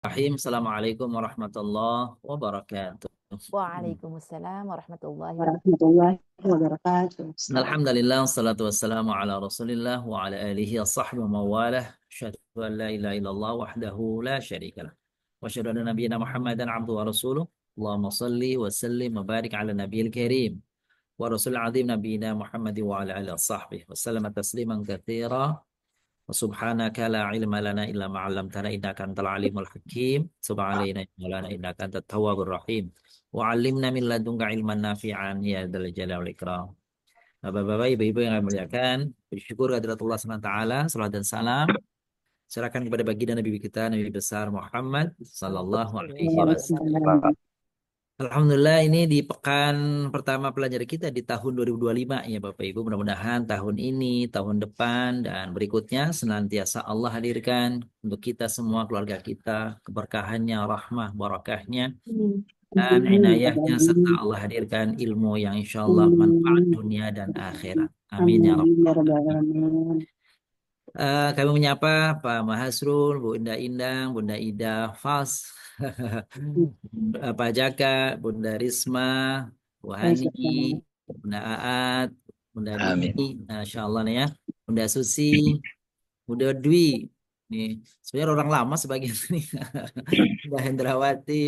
Assalamualaikum warahmatullahi wabarakatuh. Waalaikumsalam warahmatullahi wabarakatuh. warahmatullahi wabarakatuh. Alhamdulillah, wassalatu wassalamu ala rasulillah wa ala alihi wa sahbihi wa mawalah. Asyhadu an la ilaha illallah wahdahu la syarikalah. Wa asyhadu anna nabiyyana Muhammadan abduhu wa rasuluh. Allahumma salli wa sallim wa barik ala nabiyil karim wa rasul azim nabiyina Muhammad wa ala alihi wa sahbihi wa sallama tasliman katsira. Wa subhanaka la ilma lana illa ma 'allamtana innaka antal alimul hakim. Subhanallah ya maulana innaka antat tawwabur rahim. Wa 'allimna min ladunka ilman nafi'an ya dzal jalali wal ikram. Bapak-bapak, ibu-ibu yang kami muliakan, bersyukur kehadirat Allah SWT, salat dan salam serahkan kepada baginda Nabi kita, Nabi besar Muhammad Sallallahu Alaihi Wasallam. Waalaikumsalam. Alhamdulillah, ini di pekan pertama pelajaran kita di tahun 2025 ya Bapak Ibu. Mudah-mudahan tahun ini, tahun depan dan berikutnya senantiasa Allah hadirkan untuk kita semua, keluarga kita, keberkahannya, rahmah, barakahnya dan inayahnya, serta Amin. Allah hadirkan ilmu yang insya Allah manfaat Amin. dunia dan akhirat. Amin ya Amin ya rabbal rabbal alamin. alamin. Kami menyapa Pak Mahasrul, Bu Indah Indang, Bunda Ida Fals, Pak Jaka, Bunda Risma, Bu Hani, Masyaallah. Bunda Aat, Bunda Dini, Amin. Masya Allah nih ya, Bunda Susi, Bunda Dwi, nih sebenarnya orang lama sebagian nih, Bunda Hendrawati,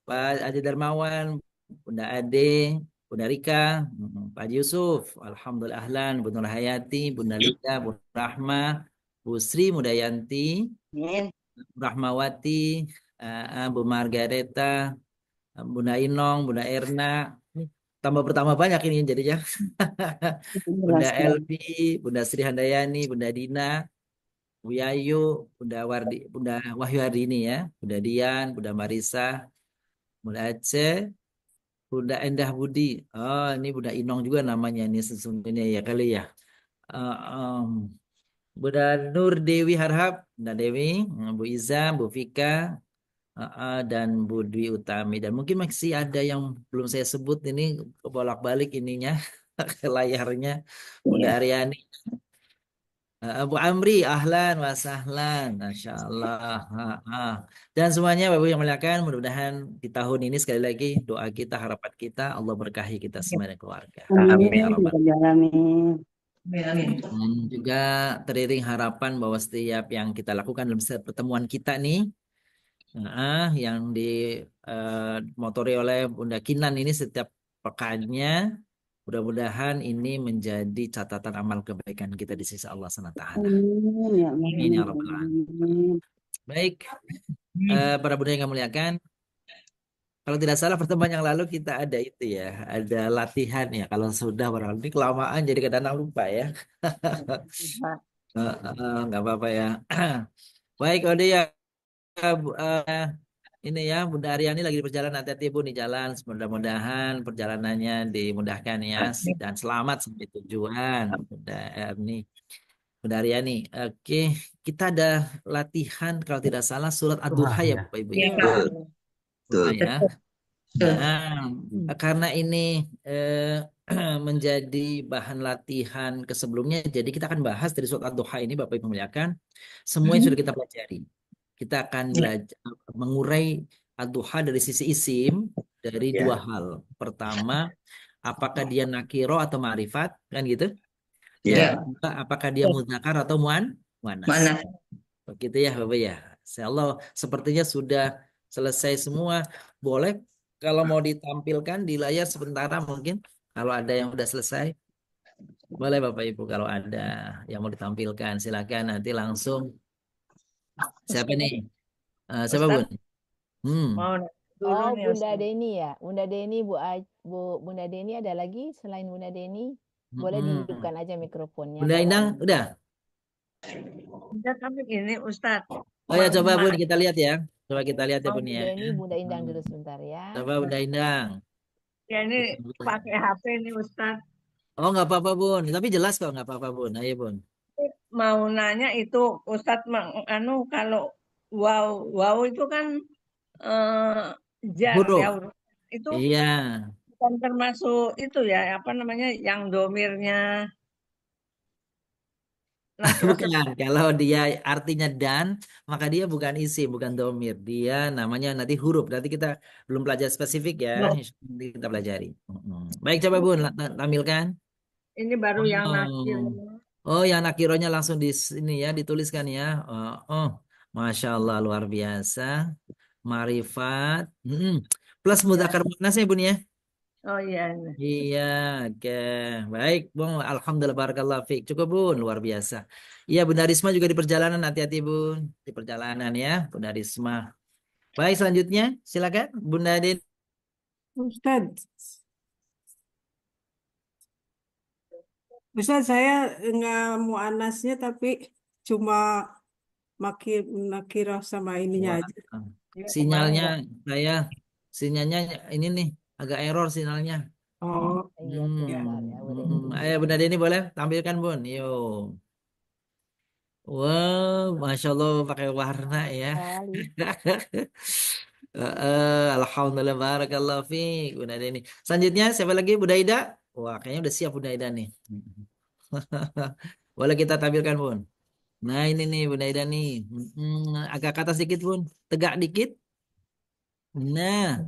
Pak Adi Darmawan, Bunda Ade, Bunda Rika, Pak Yusuf, Alhamdulillah Ahlan, Bunda Hayati, Bunda Lika, Bunda Rahma, Bu Sri Mudayanti, Amin. Bu Rahmawati, Bu Margareta, Bunda Inong, Bunda Erna, tambah bertambah banyak ini jadinya. Bunda Jelaskan. Elvi, Bunda Sri Handayani, Bunda Dina, Bu Yayu, Bunda Wardi, Bunda Wahyu Hardini ya, Bunda Dian, Bunda Marisa, Bunda Aceh, Bunda Endah Budi. Oh, ini Bunda Inong juga namanya ini sesungguhnya ya kali ya. Eh, em, Bunda Nur Dewi Harhab, Bunda Dewi, Bu Iza, Bu Fika, dan Bu Dwi Utami. Dan mungkin masih ada yang belum saya sebut ini bolak-balik ininya layarnya. Bunda Iya. Aryani, Bu Amri, ahlan wa sahlan, Masya Allah. Dan semuanya Bapak Ibu yang muliakan, mudah-mudahan di tahun ini sekali lagi doa kita, harapan kita, Allah berkahi kita semua dan keluarga. Amin ya Amin ya Rabbal. rabbal alamin. Amin. Dan juga teriring harapan bahwa setiap yang kita lakukan dalam setiap pertemuan kita nih, yang dimotori oleh Bunda Kinan ini setiap pekannya, mudah-mudahan ini menjadi catatan amal kebaikan kita di sisi Allah SWT. Amin ya Allah. Amin Amin ya ya Rabbal rabbal Alamin. alamin. Baik, para Bunda yang kami muliakan, kalau tidak salah pertemuan yang lalu kita ada itu ya, ada latihan ya. Kalau sudah barangkali kelamaan jadi kadang lupa ya. Nggak apa-apa ya. Baik, Ode ya, ini ya, Bunda Aryani lagi di perjalanan, hati-hati Bu di jalan. Mudah-mudahan perjalanannya dimudahkan ya dan selamat sampai tujuan. Bunda Erni, Bunda Aryani. Oke, kita ada latihan kalau tidak salah surat Ad-Duha ya Bapak Ibu ya. Betul. Duha Betul. ya. Karena ini menjadi bahan latihan ke sebelumnya, jadi kita akan bahas dari surat Ad-Duha ini Bapak Ibu muliakan semua yang sudah kita pelajari. Kita akan belajar mengurai Ad-Duha dari sisi isim dari dua Ya. hal. Pertama, apakah dia nakiro atau ma'rifat, kan gitu? Yang Ya. kedua, apakah dia mudzakar atau muannas. Mana? Begitu ya Bapak ya. Insyaallah sepertinya sudah selesai semua. Boleh kalau mau ditampilkan di layar sementara mungkin kalau ada yang sudah selesai. Boleh Bapak Ibu kalau ada yang mau ditampilkan silakan nanti langsung. Siapa nih? Siapa Ustaz Bun? Hmm. mau dulu Oh, nih Bunda Ustaz. Deni ya. Bunda Deni, Bunda Deni ada lagi selain Bunda Deni? Boleh Hmm. dihidupkan aja mikrofonnya Bunda kalau Indang, udah. Enggak, tapi ini Ustaz Oh ya coba Bun mau kita lihat ya. Coba kita lihat ya Oh, Bun Bu ya. Deni, Bunda Indang Hmm. dulu sebentar ya. Coba Bunda Indang. ya ini pakai HP nih Ustaz. Oh nggak apa-apa Bun, tapi jelas kok nggak apa-apa Bun. Ayo Bun. Mau nanya itu Ustaz anu kalau wow wow itu kan eh, jar ya Huruf. itu Iya. bukan termasuk itu ya apa namanya yang domirnya nakiro Bukan, kalau dia artinya dan, maka dia bukan isim, bukan domir. Dia namanya nanti huruf. Nanti kita belum belajar spesifik ya. Nanti kita pelajari. Baik, coba Bun, tampilkan. ini baru yang nakiro. Oh, yang nakironya langsung di sini ya, dituliskan ya. Masya Allah, luar biasa. Marifat. Plus mudzakkar muannasnya Bun ya. Oh iya, ini. Iya, oke. Baik, Bung. Alhamdulillah, barakallah fiik. Cukup, Bun. Luar biasa. Iya, Bunda Risma juga di perjalanan. Hati-hati, Bun. Di perjalanan ya, Bunda Risma. Baik, selanjutnya. Silakan, Bunda Den. Ustaz, saya nggak mau anasnya tapi cuma makin nakirah sama ininya Wah, aja. sinyalnya saya, sinyalnya ini nih, agak error sinyalnya. Oh, Iya, sebentar ya, Bu Denny. Ayo, Bunda Deni boleh tampilkan, Bun. Yuk. Wow, Masya Allah pakai warna ya. Sekali. Alhamdulillah barakallahu fiik Bunda Deni. Selanjutnya siapa lagi Bunda Ida? Wah, kayaknya udah siap Bunda Ida nih. Boleh kita tampilkan Bun. Nah, ini nih Bunda Ida nih. Agak ke atas dikit Bun. Tegak dikit. Nah,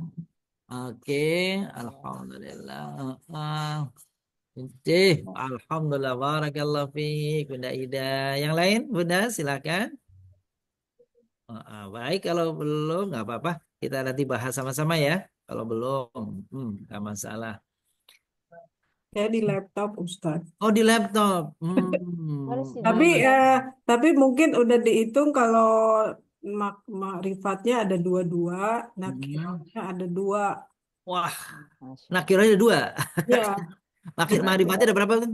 oke. Alhamdulillah. Oke. Alhamdulillah barakallahu fiik Bunda Ida. Yang lain Bunda silakan. Baik, kalau belum nggak apa-apa. Kita nanti bahas sama-sama ya. Kalau belum, nggak masalah. saya di laptop Ustaz. Oh, di laptop. Harus sih, Tapi Bu. tapi mungkin udah dihitung kalau makrifatnya ada dua-dua, nakirahnya ada dua. Wah, Masya nakiranya ada dua. Ya, Makrifatnya ada berapa kan?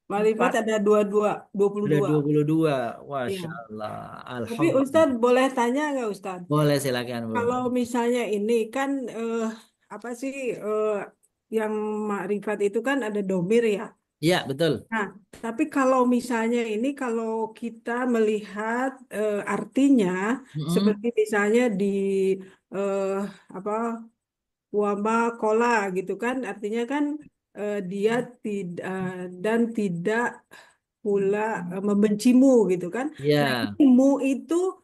makrifat ada dua-dua, Ada 22. 22. Masya Iya. Allah. Tapi Alhamdulillah. Ustadz boleh tanya nggak Ustadz? Boleh silakan, Bu. Kalau misalnya ini kan apa sih yang makrifat itu kan ada domir ya. Iya, betul. Nah, tapi kalau misalnya ini kalau kita melihat artinya Mm-mm. seperti misalnya di eh, apa wama kola gitu kan artinya kan dia tidak dan tidak pula membencimu gitu kan. Nah, Iya, ini mu itu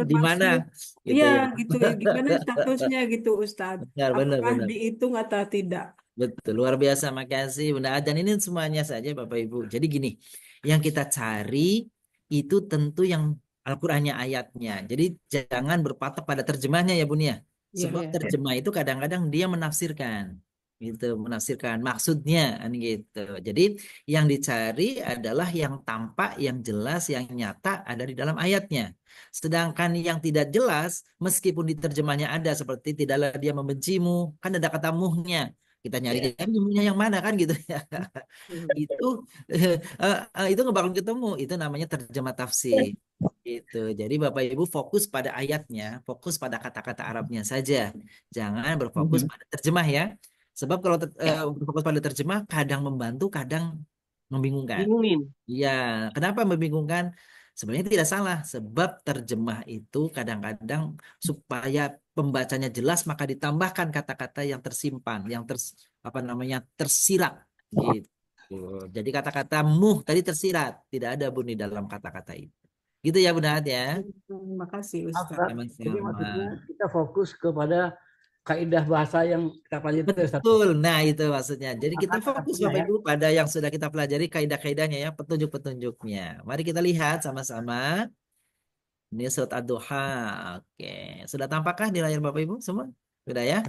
di mana? termasuk Gitu ya ya. gitu gimana statusnya gitu Ustadz? Benar, benar, Apakah benar. dihitung atau tidak? Betul, luar biasa. Makasih, Bunda. Dan ini semuanya saja, Bapak Ibu. Jadi gini, yang kita cari itu tentu yang Al-Qur'annya ayatnya. Jadi jangan berpatok pada terjemahnya ya, Bun ya. Iya. Sebab terjemah itu kadang-kadang dia menafsirkan. Gitu, menafsirkan maksudnya kan gitu. Jadi yang dicari adalah yang tampak, yang jelas, yang nyata ada di dalam ayatnya. Sedangkan yang tidak jelas, meskipun di terjemahnya ada seperti tidaklah dia membencimu, kan ada kata muhnya. Kita nyari ilmunya yang mana kan gitu ya. Itu itu nggak bakal ketemu. Itu namanya terjemah tafsir. Gitu. Jadi Bapak Ibu fokus pada ayatnya, fokus pada kata-kata Arabnya saja. Jangan berfokus pada terjemah ya. Sebab kalau berfokus pada terjemah kadang membantu, kadang membingungkan. Bingungin. Iya, kenapa membingungkan? Sebenarnya tidak salah, sebab terjemah itu kadang-kadang supaya pembacanya jelas maka ditambahkan kata-kata yang tersimpan, yang apa namanya tersirat gitu. Jadi kata-kata muh tadi tersirat, tidak ada bun di dalam kata-kata itu. Gitu ya Bunda Hat ya. Terima kasih Maaf, Ustadz. Ustaz. Jadi Sama-sama. maksudnya kita fokus kepada kaidah bahasa yang kita pelajari itu, Ustaz. Betul, nah itu maksudnya. Jadi kita Kata fokus artinya Bapak ya. Ibu pada yang sudah kita pelajari kaidah-kaidahnya ya, petunjuk-petunjuknya. Mari kita lihat sama-sama. Ini surat Ad-Duha. Oke. Sudah tampakkah di layar Bapak Ibu semua? Sudah ya?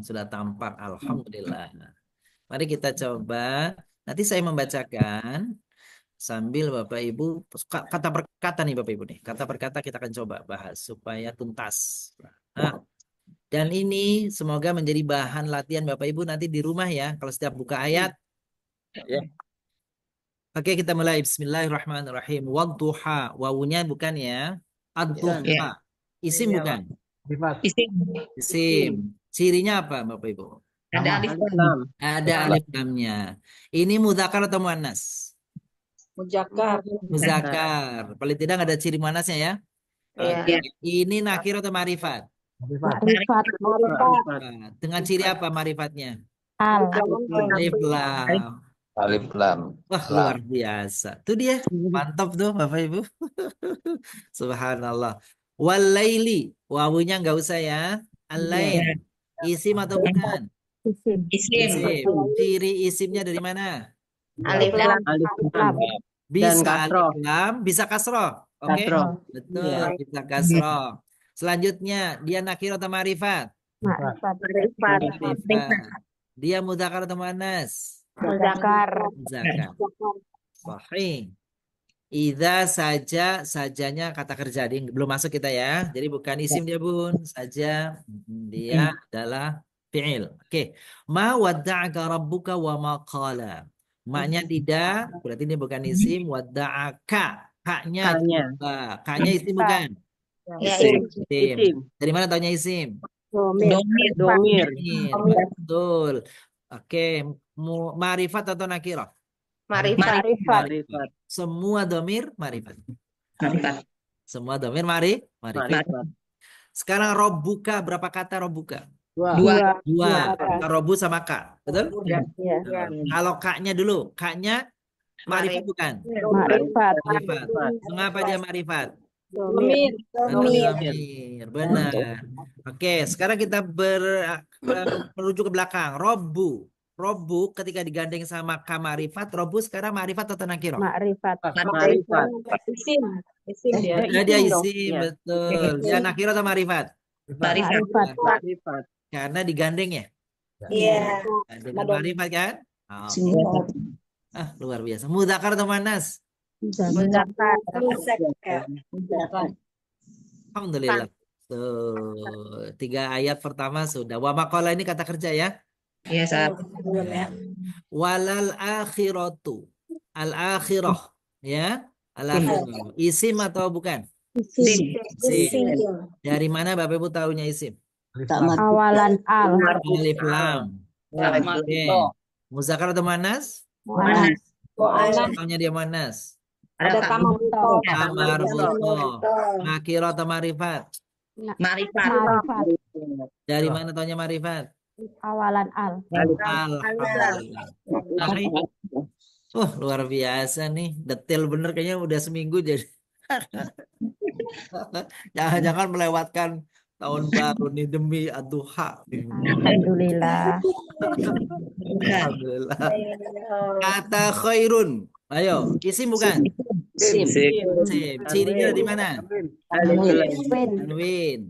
Sudah tampak. Alhamdulillah. Mari kita coba. Nanti saya membacakan sambil Bapak Ibu kata per kata nih Bapak Ibu nih. Kata per kata kita akan coba bahas supaya tuntas. Nah, dan ini semoga menjadi bahan latihan Bapak Ibu nanti di rumah ya. Kalau setiap buka ayat. Ya. Oke, kita mulai. Bismillahirrahmanirrahim. Wadduha. Wawunya bukan ya. Ad-duha. Isim Iya, bukan. Sifat. Isim. Cirinya apa Bapak Ibu? Ada alif Lam. Ada alif lamnya. Ini mudzakkar atau muannas? mujakkar. Muzakkar. Paling tidak ada ciri muannasnya ya. Iya. Oke. Ini nakir atau marifat? Sifat. Marifat. Dengan ciri apa marifatnya? Al. Alif lam. Alif lam. Wah, Lam. luar biasa. Itu dia. Mantap tuh Bapak Ibu. Subhanallah. Walaili. Wawunya nggak usah ya. Al-lail. Isim atau bukan? Isim. Isim. Isim. Ciri isimnya dari mana? Alif lam. Alif Lam. lam dan Bisa kasroh. alif lam, bisa kasroh. Oke? Kasroh. Betul, Iya. bisa kasroh. Selanjutnya, dia nakir atau ma'rifat? Ma'rifat. Marifat. Ma'rifat. Dia mudzakkar atau muannas? Muzakkar. Muzakkar. Sahih. Idza saja, sajanya kata kerja. Dia belum masuk kita ya. Jadi bukan isim dia bun. Saja dia adalah fi'il. Oke. Ma wadda'aka rabbuka wa ma qala. Maknya tidak, berarti ini bukan isim. Wadda'aka. Kaknya Kaknya. coba. Kaknya isim bukan? Ya, Isim. Isim. Isim. Dari mana taunya isim? Domir. Domir. Betul. Oke. Ma'rifat atau nakirah? marifat. Ma'rifat. Marifat. Semua domir ma'rifat. Marifat. Semua domir ma'rifat. Marifat. Sekarang robuka, berapa kata robuka? Dua. Dua. Kata. Robu sama kak. Betul? Ya. Kalau kaknya dulu. Kaknya ma'rifat bukan? Ma'rifat. Ma'rifat. Mengapa dia ma'rifat? Domir. Domir. Benar. Oke, sekarang kita merujuk ke belakang. Robu ketika digandeng sama ka ma'rifat, robu sekarang ma'rifat atau nakirah? Ma'rifat. Marifat. Isim. Isim dia. Nah, dia dong. isim, Iya. betul. Dia nakirah atau ma'rifat? Ma'rifat. Marifat. Karena digandeng ya? Iya. Dengan ma'rifat kan? Oke. Luar biasa. Mudzakkar atau muannas? Muzakkar. Alhamdulillah. Tuh, 3 ayat pertama sudah. Wa maqala ini kata kerja ya. Iya, Sab. Walal akhiratu. Al-akhirah. Ya. Al-akhirah. Isim atau bukan? Isim. Isim. Dari mana Bapak Ibu tahunya isim? Awalan al. Alif lam. Oke. Muzakkar atau muannas? Mu'annas. Tahunya dia muannas. Ada Tamuto. Amar buto. Nakirah atau marifat? marifat. Ma'rifat. Dari mana tahunya marifat? Awalan al. Alhamdulillah. Sahih. Luar biasa nih. Detail bener kayaknya udah seminggu jadi. Jangan-jangan melewatkan tahun baru nih demi ad-duha. Alhamdulillah. Alhamdulillah. Kata khairun. Ayo, isim bukan? Isim. Isim. Cirinya dari mana? Win. Tanwin.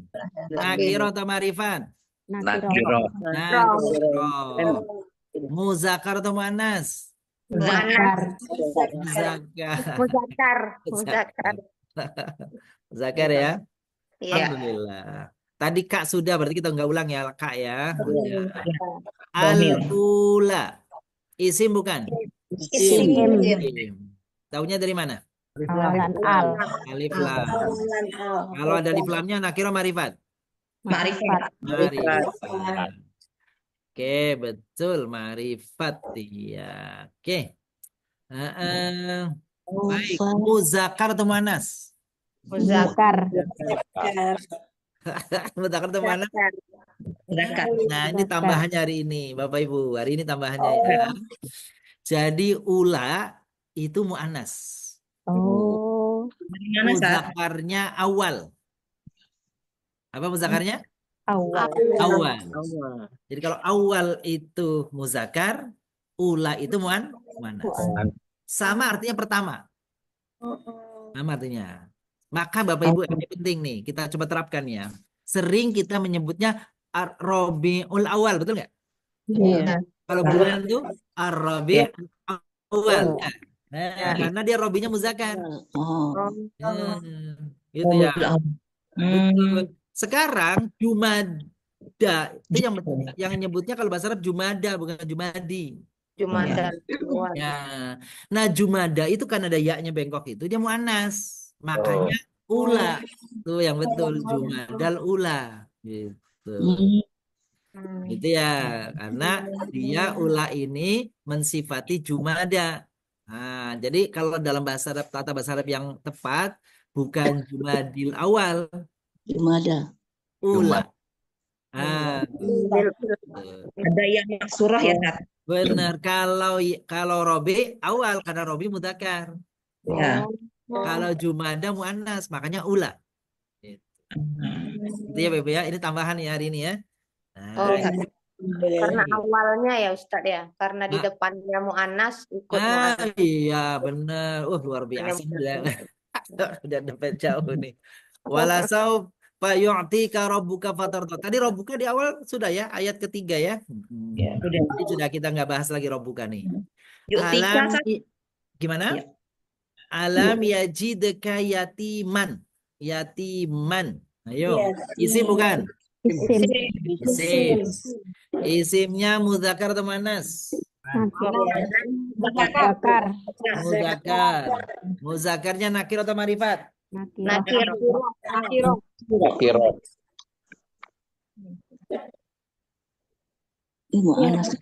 Nakirah atau marifat? Nakiro. Nakirah. Muzakkar atau muannas? Muzakkar. Muzakkar. Muzakkar ya. Iya. Alhamdulillah. Tadi kak sudah, berarti kita nggak ulang ya kak ya. Domir. Al-ula. Isim bukan? Isim. Taunya dari mana? Awalan al. Alif lam. Kalau ada alif lamnya nakirah marifat. Marifat. Marifat. Oke, betul marifat ya. Oke. Baik, muzakkar atau muannas? Muzakkar. Muzakkar atau muannas? Zakat. Nah, ini tambahannya hari ini, Bapak Ibu. Hari ini tambahannya ya. Jadi ula itu muannas. Oh. Dari mana, Sab? Muzakkarnya awal. Apa muzakkarnya? Awal. Awal. Jadi kalau awal itu muzakkar, ula itu muannas. Sama artinya pertama. Sama artinya. Maka Bapak Ibu ini penting nih, kita coba terapkan ya. Sering kita menyebutnya Ar-Rabiul Awal, betul nggak? Iya. Kalau bulan itu Ar-Rabiul Awal. Nah, karena dia robinya muzakkar. Gitu ya. Betul. Sekarang Jumada itu yang nyebutnya kalau bahasa Arab Jumada bukan Jumadi. Jumada. Ya. Nah, Jumada itu kan ada ya-nya bengkok itu dia muannas. Makanya ula. Tuh yang betul Jumadal ula gitu. Gitu ya. Karena dia ula ini mensifati Jumada. Nah, jadi kalau dalam bahasa Arab, tata bahasa Arab yang tepat bukan Jumadil awal, Jumada. ula. Ada yang maksurah ya, Sab? Benar. Kalau Robi awal karena Robi mudzakkar. Ya. Kalau Jumada muannas, makanya ula. Gitu. Itu ya Bebe ya. Ini tambahan ya hari ini ya. Oh, Nah, karena awalnya ya Ustadz ya, karena di Nah. depannya mu'annas ikut mu'annas. Iya benar. Luar biasa udah. Udah dapat jauh nih. Walasau fayu'tika rabbuka fatarda. Tadi rabbuka di awal sudah ya, ayat ketiga ya. Ya, udah. Ini sudah kita nggak bahas lagi rabbuka nih. Yu'tika Alam kan? gimana? Ya. Alam yajidka yatiman. Yatiman. Ayo. Isim bukan? Isim. Isim. Isimnya muzakkar atau muannas? Bakar. Muzakkar. Muzakkarnya nakir atau marifat? Nakiro. Nakiro. mu'annas.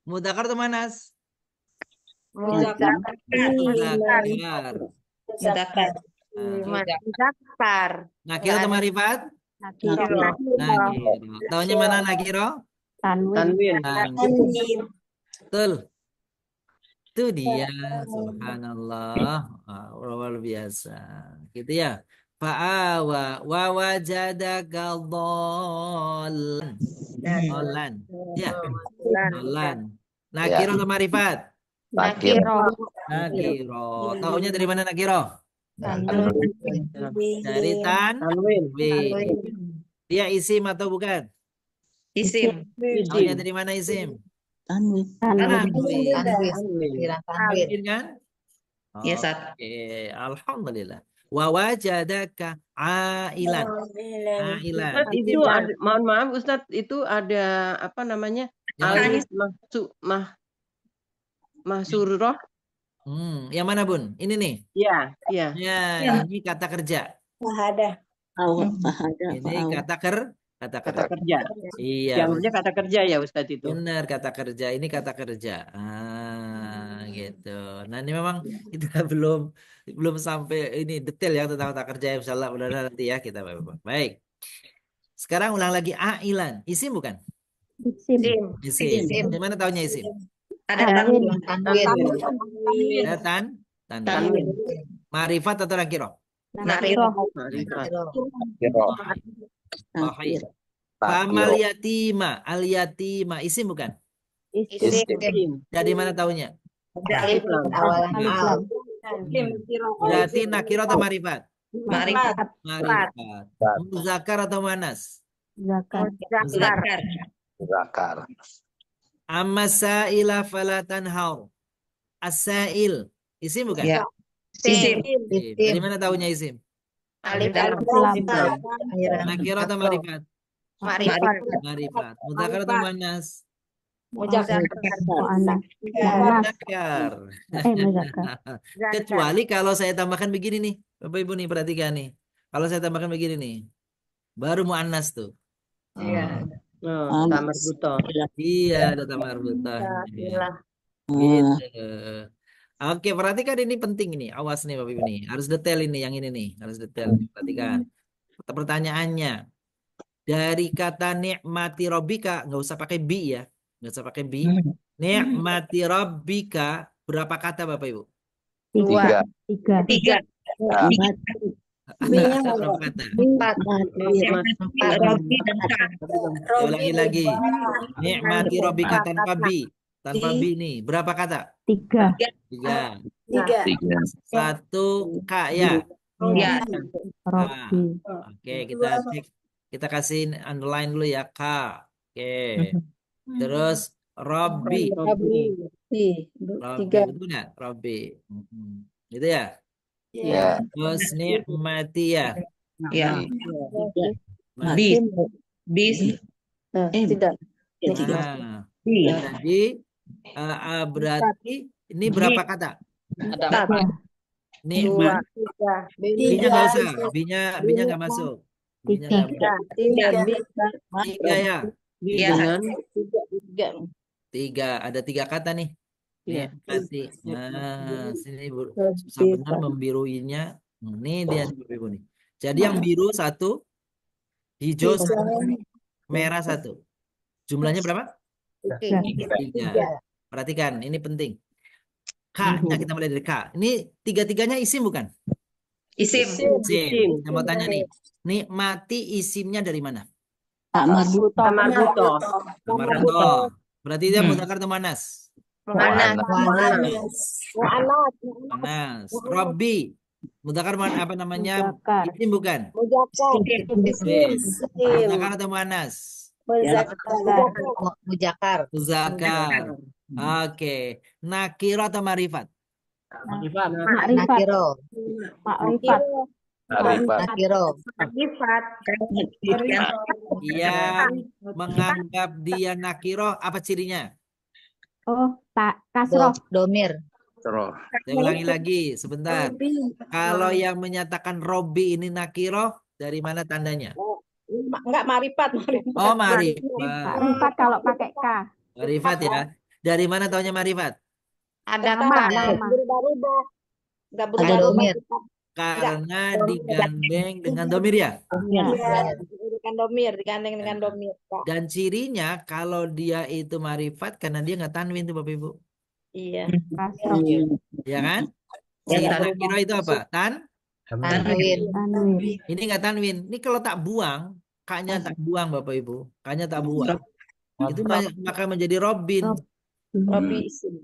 Mudzakkar atau muannas? Muzakkar. Mudzakkar. Mudzakkar. Muzakkar. Nakir atau marifat? Nakiro. Nakiro. Taunya mana nakiro? Tanwin. Tanwin. Betul. Itu dia. Subhanallah. Luar biasa. Gitu ya. Fa'awa wa wajadaka dhallan. Dhallan. Ya. Dhallan. Nakiro atau marifat? Nakiro. Nakiro. Taunya dari mana nakiro? Tanwin. Dari tanwin. Dia isim atau bukan? Isim. Taunya dari mana isim? Tanwin. Tanwin. Tanwin. Tanwin kan? Ya, Sat. Oke, alhamdulillah. Wa wajadaka ailan. Ailan. Ustadz, itu ada, mohon maaf Ustadz, itu ada apa namanya? Yang mana? Alif mahsurah. Yang mana Bun? Ini nih. Iya, iya. Ya, ini kata kerja. Ini kata Kerja. Iya. Jamnya kata kerja ya Ustadz itu. Benar kata kerja. Ini kata kerja. Gitu. Nah, ini memang kita belum sampai ini detail ya tentang kata kerja. Insyaallah mudah-mudahan nanti ya kita baik. Sekarang ulang lagi ailan. Isim bukan? Isim. Isim. Gimana taunya isim? Ada Tanwin. Ada tanwin. Marifat atau nakiro? Nakiro. Sahih. Famal yatima, al yatima isim bukan? Isim. Dari mana taunya? Alif lam. Berarti nakiro atau marifat? Marifat. Marifat. Muzakkar atau muannas? Zakar. Zakar. Amma sa'ila fala tanhar. As-sa'il isim bukan? Ya. Isim. Dari mana taunya isim? Alif Lam. Nakiro atau marifat? Marifat. Marifat. Muzakkar atau muannas? Muannas. Muzakkar. Muzakkar. Kecuali kalau saya tambahkan begini nih, Bapak Ibu nih perhatikan nih. Kalau saya tambahkan begini nih, baru muannas tuh. Iya. Tamar buto. Iya, ada tamar buta. Alhamdulillah. Gitu. Oke, perhatikan ini penting ini. Awas nih Bapak Ibu nih. Harus detail ini yang ini nih. Harus detail. Perhatikan. Pertanyaannya. Dari kata ni'mati rabbika, nggak usah pakai bi ya. Nggak usah pakai bi. Ni'mati rabbika, berapa kata Bapak Ibu? Tiga. Berapa kata? 4. Ulangi lagi. Ni'mati rabbika tanpa bi. Tanpa bi nih. Berapa kata? 3. 3. 1 K ya. Ya. Robbi. Oke, kita cek. Kita kasih underline dulu ya, K. Oke. Terus Robbi. Robbi, betul nggak? Robbi. Gitu ya? Ya. Terus ni'mati ya. Ya. Bis. Tidak. Nah, jadi berarti ini berapa kata? Ada 4. Nikmat. B-nya nggak usah. B-nya nggak masuk. B-nya nggak masuk. 3 ya. Iya. 3. Ada 3 kata nih. Iya. Nikmati. Nah, sini susah benar membiruinya. Ini dia nih. Jadi yang biru 1, hijau 1, merah 1. Jumlahnya berapa? Tiga. Perhatikan, ini penting. K-nya kita mulai dari K. Ini tiga-tiganya isim bukan? Isim. Isim. Saya mau tanya nih. Nih mati isimnya dari mana? Pak Marbuto. Marbuto. Marbuto. Berarti dia mudzakkar atau muannas? Muannas. Muannas. Robbi. Mudzakkar apa namanya? Muzakkar. Isim bukan? Isim. Mudzakkar atau muannas? Muzakkar. Muzakkar. Oke. Nakiro atau marifat? Makrifat. Nakiro. Makrifat. Nakiro. Yang menganggap dia nakiro apa cirinya? Oh, kasroh. Domir. Saya ulangi lagi sebentar. Kalau yang menyatakan Robbi ini nakiro, dari mana tandanya? Enggak marifat. Oh, marifat. Makrifat kalau pakai K. Marifat ya. Dari mana taunya marifat? Ada Nama. Berubah-ubah. Enggak Ada berubah-ubah. domir. Karena digandeng dengan domir ya. Digandeng dengan domir. Pak. Dan cirinya kalau dia itu marifat karena dia nggak tanwin tuh Bapak Ibu. Iya. Kasroh. Ya kan? Ya, Si tanwin. nakiro itu apa? Tanwin. Tanwin. Ini nggak tanwin. Ini kalau tak buang, K-nya tak buang Bapak Ibu. K-nya tak buang. Itu maka menjadi Robin. Robbi isim.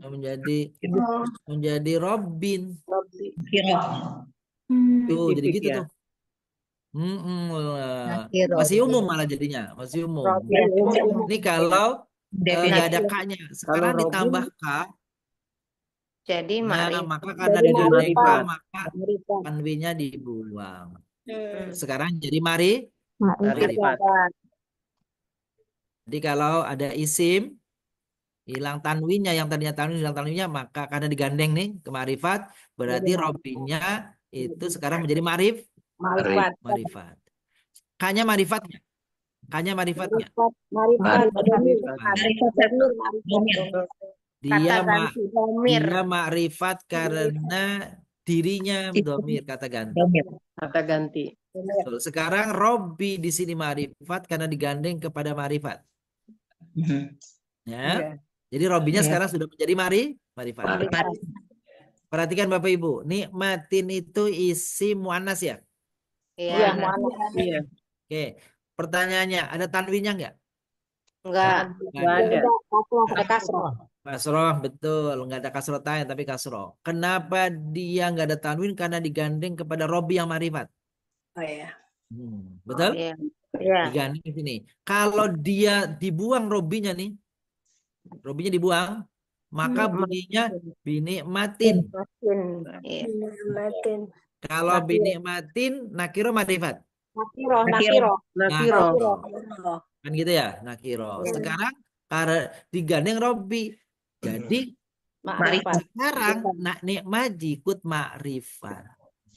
Menjadi Robin. Tuh, jadi gitu tuh. Nakiro. Masih umum malah jadinya, masih umum. Ini kalau nggak ada K-nya. Sekarang Kalau ditambah K, Jadi nah, maka karena Jadi digandeng K, marifat. maka Marifat. tanwinnya dibuang. Sekarang jadi marifat. Marifat. Jadi kalau ada isim, hilang tanwinnya, yang tadinya tanwin hilang tanwinnya, maka karena digandeng nih ke marifat, berarti robinnya itu sekarang menjadi Marifat. marifat. K-nya marifatnya. K-nya marifatnya. Marifat. Dia makrifat karena dirinya domir, kata ganti. Kata ganti. Betul. Sekarang Robbi di sini marifat karena digandeng kepada marifat. Ya. Jadi Robbinya sekarang sudah menjadi marifat. Perhatikan Bapak Ibu, nikmatin itu isi muannas ya. Iya. Iya. Oke. Pertanyaannya, ada tanwinnya enggak? Enggak. Nggak ada. Ada kasroh. Kasroh, betul. Nggak ada kasroh tain, tapi kasroh. Kenapa dia nggak ada tanwin? Karena digandeng kepada Robbi yang marifat. Oh iya. Betul? Iya. Digandeng di sini. Kalau dia dibuang Robbinya nih, Robbinya dibuang, maka bunyinya binikmatin. Iya. Kalau binikmatin, nakiro marifat. Nakiro. Kan gitu ya, nakiro. Sekarang karena digandeng Robbi. Jadi Marifat. sekarang nikmat ikut makrifat.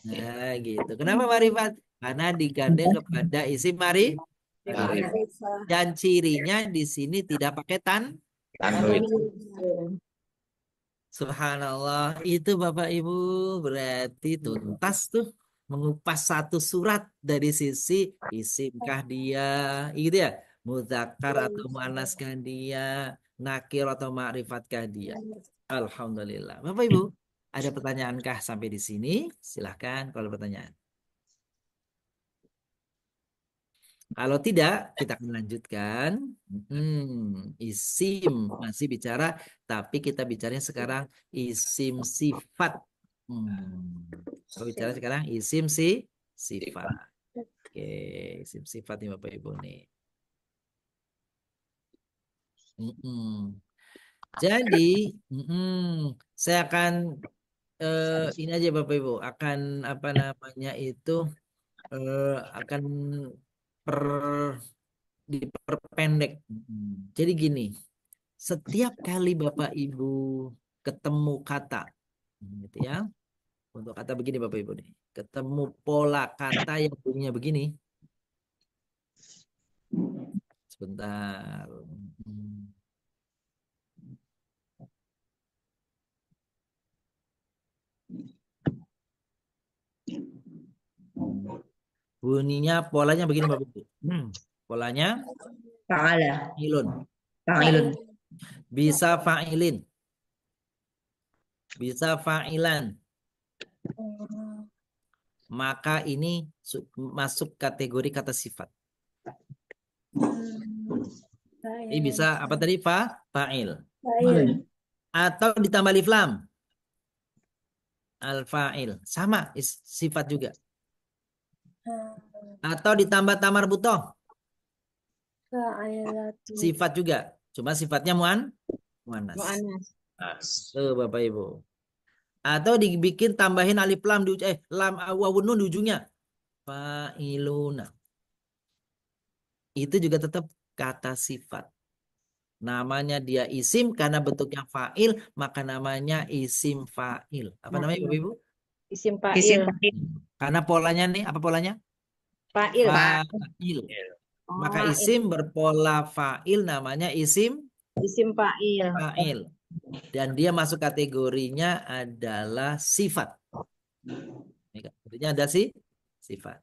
Nah, gitu. Kenapa marifat? Karena digandeng kepada isim marifat. Dan cirinya di sini tidak pakai tanwin. Subhanallah, itu Bapak Ibu berarti tuntas tuh mengupas satu surat dari sisi isimkah dia, gitu ya, mudzakkar atau muannaskah dia, nakir atau ma'rifatkah dia. Alhamdulillah. Bapak Ibu, ada pertanyaankah sampai di sini? Silahkan kalau pertanyaan. Kalau tidak, kita akan lanjutkan. Isim masih bicara, tapi kita bicaranya sekarang isim sifat. Kalau bicara sekarang isim sifat. Oke, isim sifat nih Bapak Ibu nih. Jadi, saya akan ini aja Bapak Ibu, akan apa namanya itu akan diperpendek. Jadi gini, setiap kali Bapak Ibu ketemu kata, gitu ya, untuk kata begini Bapak Ibu nih, ketemu pola kata yang bunyinya begini. Sebentar. Bunyinya polanya begini Bapak Ibu. Polanya Fa'ala. ilun. Bisa fa'ilin. Bisa fa'ilan. Maka ini masuk kategori kata sifat. Ini bisa apa tadi? Fa'il. Atau ditambah alif lam. Al-fa'il. Sama sifat juga. Atau ditambah tamar butoh. Sifat juga. Cuma sifatnya muannas. Mu'annas. Tuh Bapak Ibu. Atau dibikin tambahin alif lam di lam wawun nun di ujungnya. Fa'iluna. Itu juga tetap kata sifat. Namanya dia isim karena bentuknya fa'il, maka namanya isim fa'il. Apa namanya Bapak Ibu? Isim Isim fa'il. fa'il. Karena polanya nih, apa polanya? Fa'il. Fa'il. Maka isim berpola fa'il namanya isim Isim fa'il. fa'il. Dan dia masuk kategorinya adalah sifat. Kategorinya ada sifat.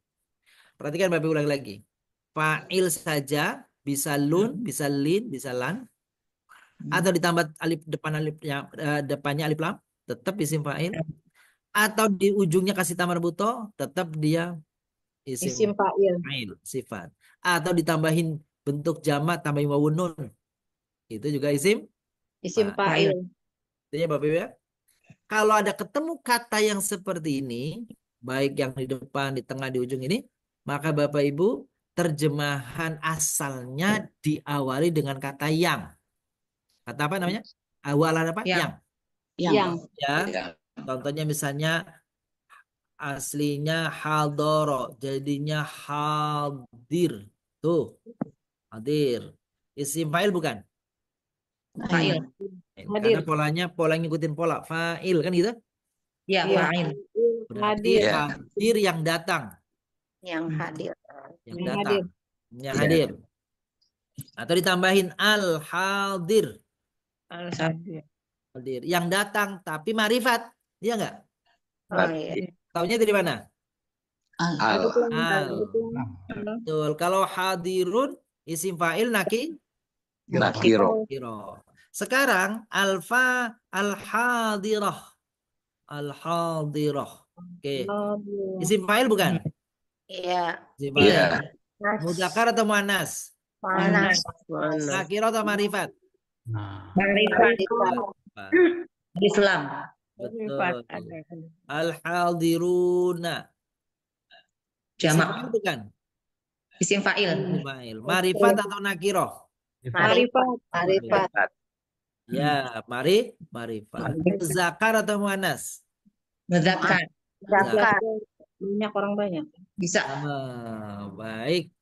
Perhatikan Bapak ulang lagi. Fa'il saja bisa lun, bisa lin, bisa lan. Atau ditambah alif depannya alif lam, tetap isim fa'il. Atau di ujungnya kasih tamar buto, tetap dia Isim fa'il. fa'il, sifat. Atau ditambahin bentuk jamak, tambahin wawun nun. Itu juga isim fa'il. Artinya Bapak Ibu ya. Kalau ada ketemu kata yang seperti ini, baik yang di depan, di tengah, di ujung ini, maka Bapak Ibu terjemahan asalnya diawali dengan kata yang. Kata apa namanya? Awalan apa? Yang. Ya. Contohnya misalnya aslinya haldoro, jadinya hadir. Tuh, hadir. Isim fa'il bukan? Fa'il. Karena pola ngikutin pola fa'il kan gitu? Ya, fa'il. Berarti hadir yang datang. Yang hadir. Yang datang. Yang hadir. Atau ditambahin al-hadir. Al-hadir. Hadir. Yang datang tapi marifat. Iya enggak? Oh, iya. Taunya dari mana? Al. Betul. Kalau hadirun isim fa'il Nakiro. Sekarang al-hadirah. Al-hadirah. Oke. Isim fa'il bukan? Iya. Isim fa'il. Mudzakkar atau muannas? Mu'annas. Nakiro atau marifat? Marifat. Islam. Betul. Al-hadiruna. Isim Jamak. fa'il bukan? Isim fa'il. Isim fa'il. Marifat atau nakiroh? Marifat. Ya, marifat. Zakar atau muannas? Mudzakkar. Zakat. Banyak orang banyak. Bisa. Baik.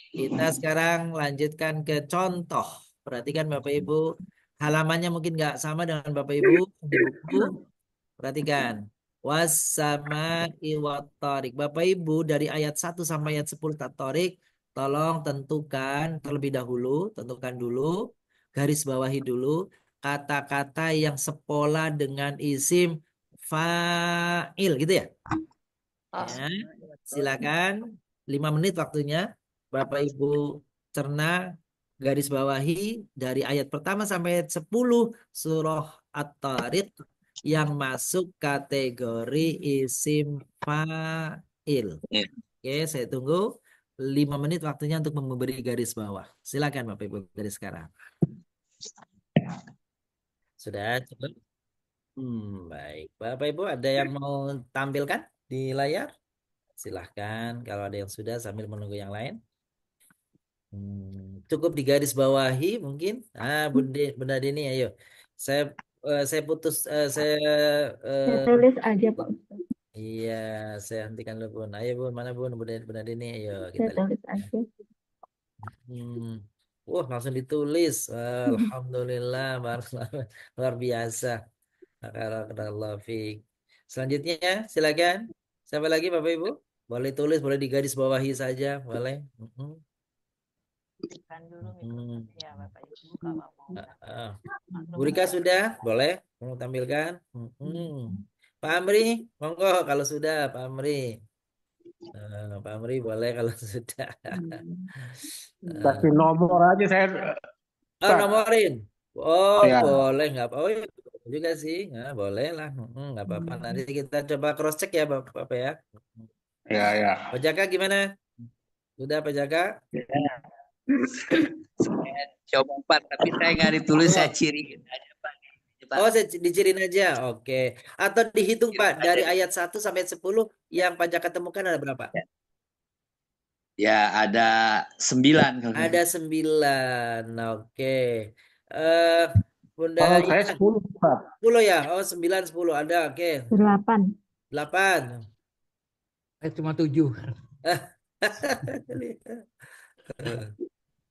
Kita sekarang lanjutkan ke contoh. Perhatikan Bapak Ibu. Halamannya mungkin nggak sama dengan Bapak Ibu di buku. Perhatikan. Was-sama'i wat-thariq. Bapak Ibu dari ayat 1 sampai ayat 10 At-Thariq, tolong terlebih dahulu, tentukan dulu, garis bawahi dulu kata-kata yang sepola dengan isim fa'il gitu ya. Ya, silakan 5 menit waktunya. Bapak Ibu cerna garis bawahi dari ayat pertama sampai ayat 10 surah At-Thariq yang masuk kategori isim fa'il. Oke, saya tunggu 5 menit waktunya untuk memberi garis bawah. Silakan Bapak Ibu dari sekarang. Sudah cukup? Baik. Bapak Ibu ada yang mau tampilkan di layar? Silahkan kalau ada yang sudah sambil menunggu yang lain. Cukup di garis bawahi mungkin. Bunda Deni, ayo. Saya putus. Saya tulis aja Pak Ustaz. Iya, saya hentikan dulu Bun. Ayo Bun, mana Bun? Bunda Deni, ayo Saya kita lihat. tulis aja. Wah, langsung ditulis. Alhamdulillah, luar biasa. Barakallahu fiik. Selanjutnya, silakan. Siapa lagi Bapak Ibu? Boleh tulis, boleh di garis bawahi saja, boleh. Ya Bapak Ibu kalau mau. Bu Rika sudah, boleh mau tampilkan. Pak Amri, monggo kalau sudah Pak Amri. Pak Amri boleh kalau sudah. Kasih nomor aja saya. Nomorin. Oh, Ya, boleh nggak apa? Oh, iya, betul juga sih. Nah, boleh lah. Nggak apa-apa. Nanti kita coba cross check ya, Bapak ya. ya, ya. Pak Jaka gimana? Sudah Pak Jaka? Saya coba Pak, tapi saya nggak ditulis, saya Oh, ciriin aja Pak. Pak. oh, saya dicirin aja. Oke. Atau dihitung Pak dari ayat 1 sampai 10 yang Pak Jaka temukan ada berapa? Ya ada 9 kalau Ada 9. Oke. Eh, Bunda Kalau saya Ina, 10, Pak. 10 ya? Oh, 9, 10 ada. Oke. 8. 8. Saya cuma 7.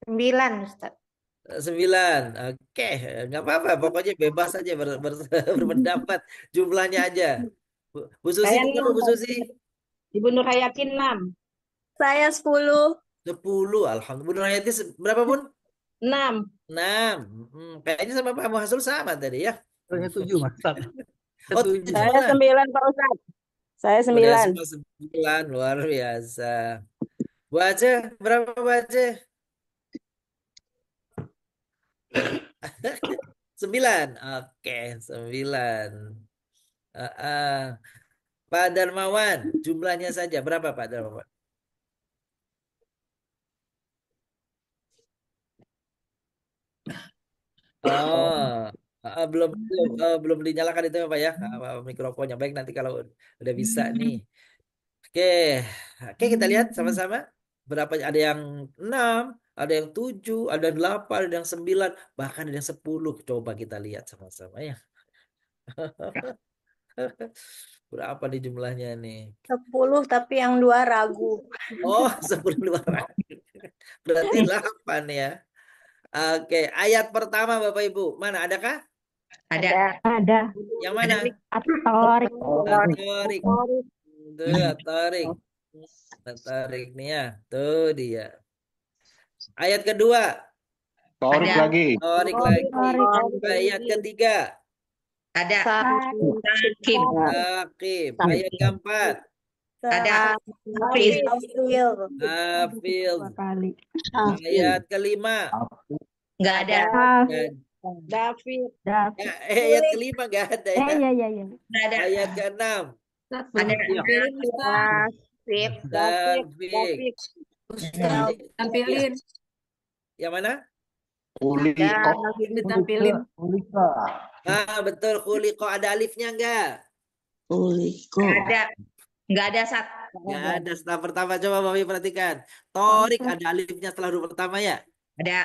9, Ustaz. 9. Oke, nggak apa-apa. Pokoknya bebas aja berpendapat. Jumlahnya aja. Bu Susi Saya berapa 6, Bu Susi? Ibu Nur Hayatin 6. Saya 10. 10. Alhamdulillah. Bu Nurhayati berapa Bun? 6. 6. Kayaknya sama Pak Muhasul sama tadi ya. Saya 7, Mas. Oh, 7. Saya 9, Pak Ustaz. Saya udah 9. semua 9. Luar biasa. Bu Aceh, berapa Bu Aceh? 9. Oke, 9. Pak Darmawan, jumlahnya saja berapa Pak Darmawan? Oh, belum dinyalakan itu ya, Pak ya, mikrofonnya. Baik, nanti kalau udah bisa nih. Oke, oke kita lihat sama-sama. Berapa? Ada yang 6, ada yang 7, ada yang 8, ada yang 9, bahkan ada yang 10. Coba kita lihat sama-sama ya. Berapa nih jumlahnya nih? 10 tapi yang 2 ragu. Oh, 10 luar. Berarti 8 ya. Oke, ayat pertama Bapak Ibu. Mana adakah? Ada. Ada. Yang mana? At-Tariq. At-Tariq. Tuh, At-Tariq. At-Tariq nih ya. Tuh dia. Ayat kedua. Torik Ada. lagi. Tariq lagi. Ayat ketiga. Ada. Sakim. Saqib. Ayat keempat. Ada. Hafiz. Hafil. 2 kali. Ayat kelima. Enggak ada. Dan- David. David. ayat kelima nggak ada ya. Iya. Enggak ada. Ayat keenam. Ada. David. David. Tampilin. Yang mana? Uliko. Ditampilin. Ulika. Betul. Khuliqo. Ada alifnya nggak? Uliko. Enggak ada. Enggak ada sat. Nggak ada setelah pertama. Coba Bapak Ibu perhatikan. Torik ada alifnya setelah huruf pertama ya. Ada.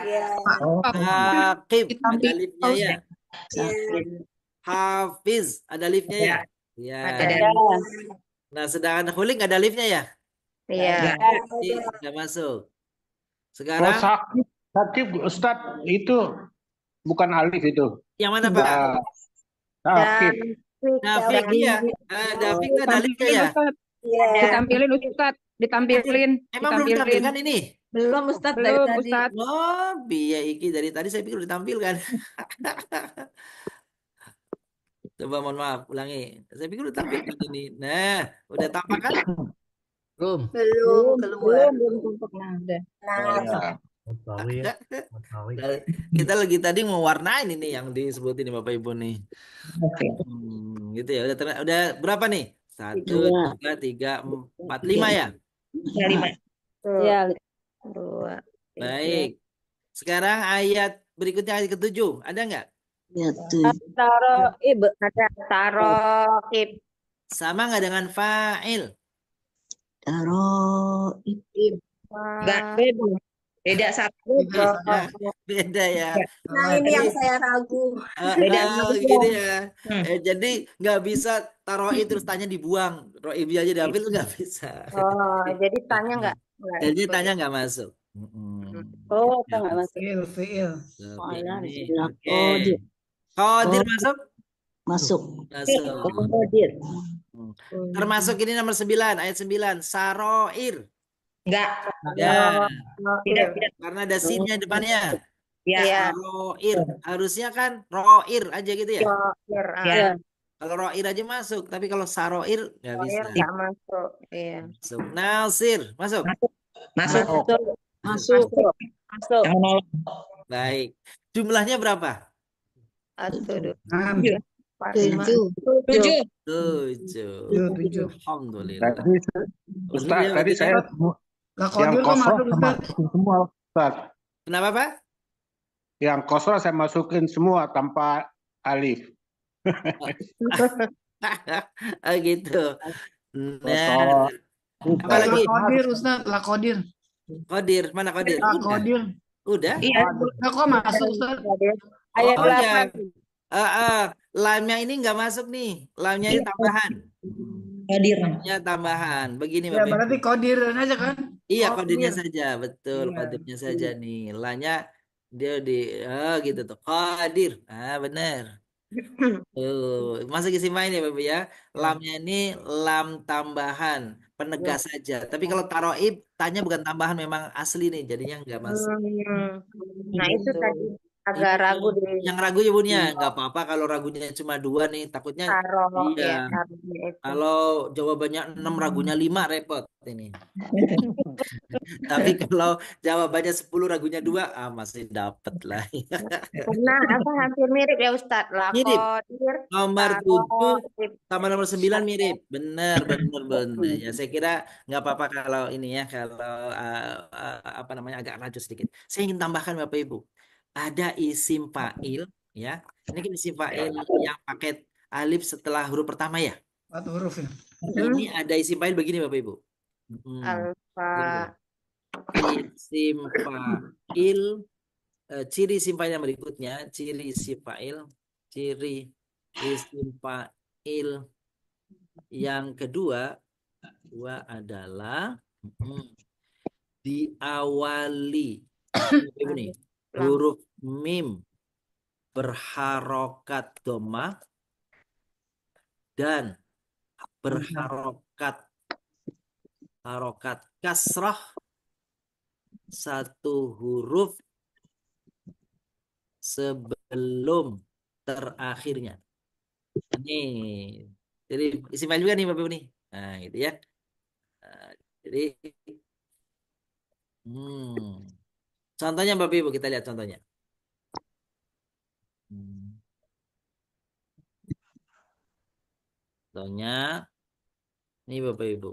Saqib ada alifnya ya. Hafiz ada alifnya ya. Ya. Ada. Nah, sedangkan Khuliq nggak ada alifnya ya. Iya. Ini nggak masuk. Oh, Sekarang sakib, Ustadz, itu bukan alif itu. yang mana Pak? Sakib. Dafiq iya. Dafiq ada alifnya ya. Ditampilin Ustaz. Ditampilin. Emang belum ditampilkan ini? Belum Ustaz dari Belum tadi. Ustaz. Oh, biya iki dari tadi saya pikir udah ditampilkan. Coba mohon maaf, ulangi. Saya pikir udah tampilkan ini. Nah, udah tampak kan? Belum. Belum keluar. Belum tampak. Nah, udah. Nah, Nah, kita lagi tadi mau warnain ini yang disebutin nih Bapak Ibu nih. Gitu ya. Udah berapa nih? 1, 2, 3, 4, 5 ya? Ya, 5. ya. 2. Baik. Sekarang ayat berikutnya ayat ke-7. Ada nggak? Ya tuh. Taroib. Ada. Taroib. Sama nggak dengan fa'il? Taro. Enggak beda. Beda satu. Beda ya. Nah, ini yang saya ragu. Gini ya. Jadi nggak bisa taro'i terus tanya dibuang. Ro'ibi aja diambil nggak bisa. Oh, jadi tanya enggak? Jadi tanya nggak masuk. Oh, nggak masuk. Fiil. Oke. Qadir masuk? Masuk. Masuk. Qadir. Termasuk ini nomor 9, ayat 9. Saroir. Enggak. Ya. Tidak. Karena ada sinnya depannya. Ya. Roir. Harusnya kan roir aja gitu ya. Ya. Kalau roir aja masuk, tapi kalau saroir nggak bisa. Enggak masuk. Iya. Masuk. Nasir, masuk. Masuk. Masuk. Masuk. Baik. Jumlahnya berapa? 1, 2, Enam. 4, 5, 7. 7. Alhamdulillah. Tadi Ustaz, Alhamdulillah tadi berarti saya Lah yang kodir kok kosong masuk saya Ustaz? masukin semua, Ustaz. Kenapa, Pak? Yang kosong saya masukin semua tanpa alif. Oh gitu. Kosong. Nah, apalagi Lah kodir Ustaz, lah kodir. Qadir, mana Qadir? Lah Udah. kodir. Udah. Iya. Lah kok masuk Ustaz? Ayat Oh ya. 8. Lamnya ini nggak masuk nih. Lamnya ini tambahan. Hadir. Lamnya tambahan. Begini Ya Bapak Ibu. berarti kodir aja kan? Iya, Kodir. qadirnya saja, betul, Iya. qadirnya saja nih. Lanya dia gitu tuh. Qadir. Benar. Masuk isim fa'il ya Bapak ya. Lamnya ini lam tambahan, penegas saja. Tapi kalau taroib, tanya bukan tambahan, memang asli nih, jadinya nggak masuk. Nah itu tadi agak ragu di Yang ragu ya Bun ya, nggak apa-apa kalau ragunya cuma 2 nih, takutnya taruh iya. ya taruhnya itu. Kalau jawabannya 6, ragunya 5, repot ini. Tapi kalau jawabannya 10, ragunya 2, masih dapat lah. Karena apa hampir mirip ya Ustadz. Mirip. Lakodir, Nomor taroh, 7 sama nomor 9 mirip. Benar. Ya, saya kira nggak apa-apa kalau ini ya, kalau apa namanya agak raju sedikit. Saya ingin tambahkan Bapak Ibu. Ada isim fa'il ya. Ini kan isim fa'il yang pakai alif setelah huruf pertama ya. 4 huruf ya. Ini ada isim fa'il begini Bapak Ibu. alfa, Isim fa'il, ciri isim fa'il yang berikutnya, ciri isim fa'il yang kedua adalah diawali ini huruf mim berharokat dhammah dan berharokat kasrah satu huruf sebelum terakhirnya. Ini jadi isim fa'il juga nih Bapak Ibu nih. Nah, gitu ya. Jadi contohnya Bapak Ibu, kita lihat contohnya. Contohnya ini Bapak Ibu.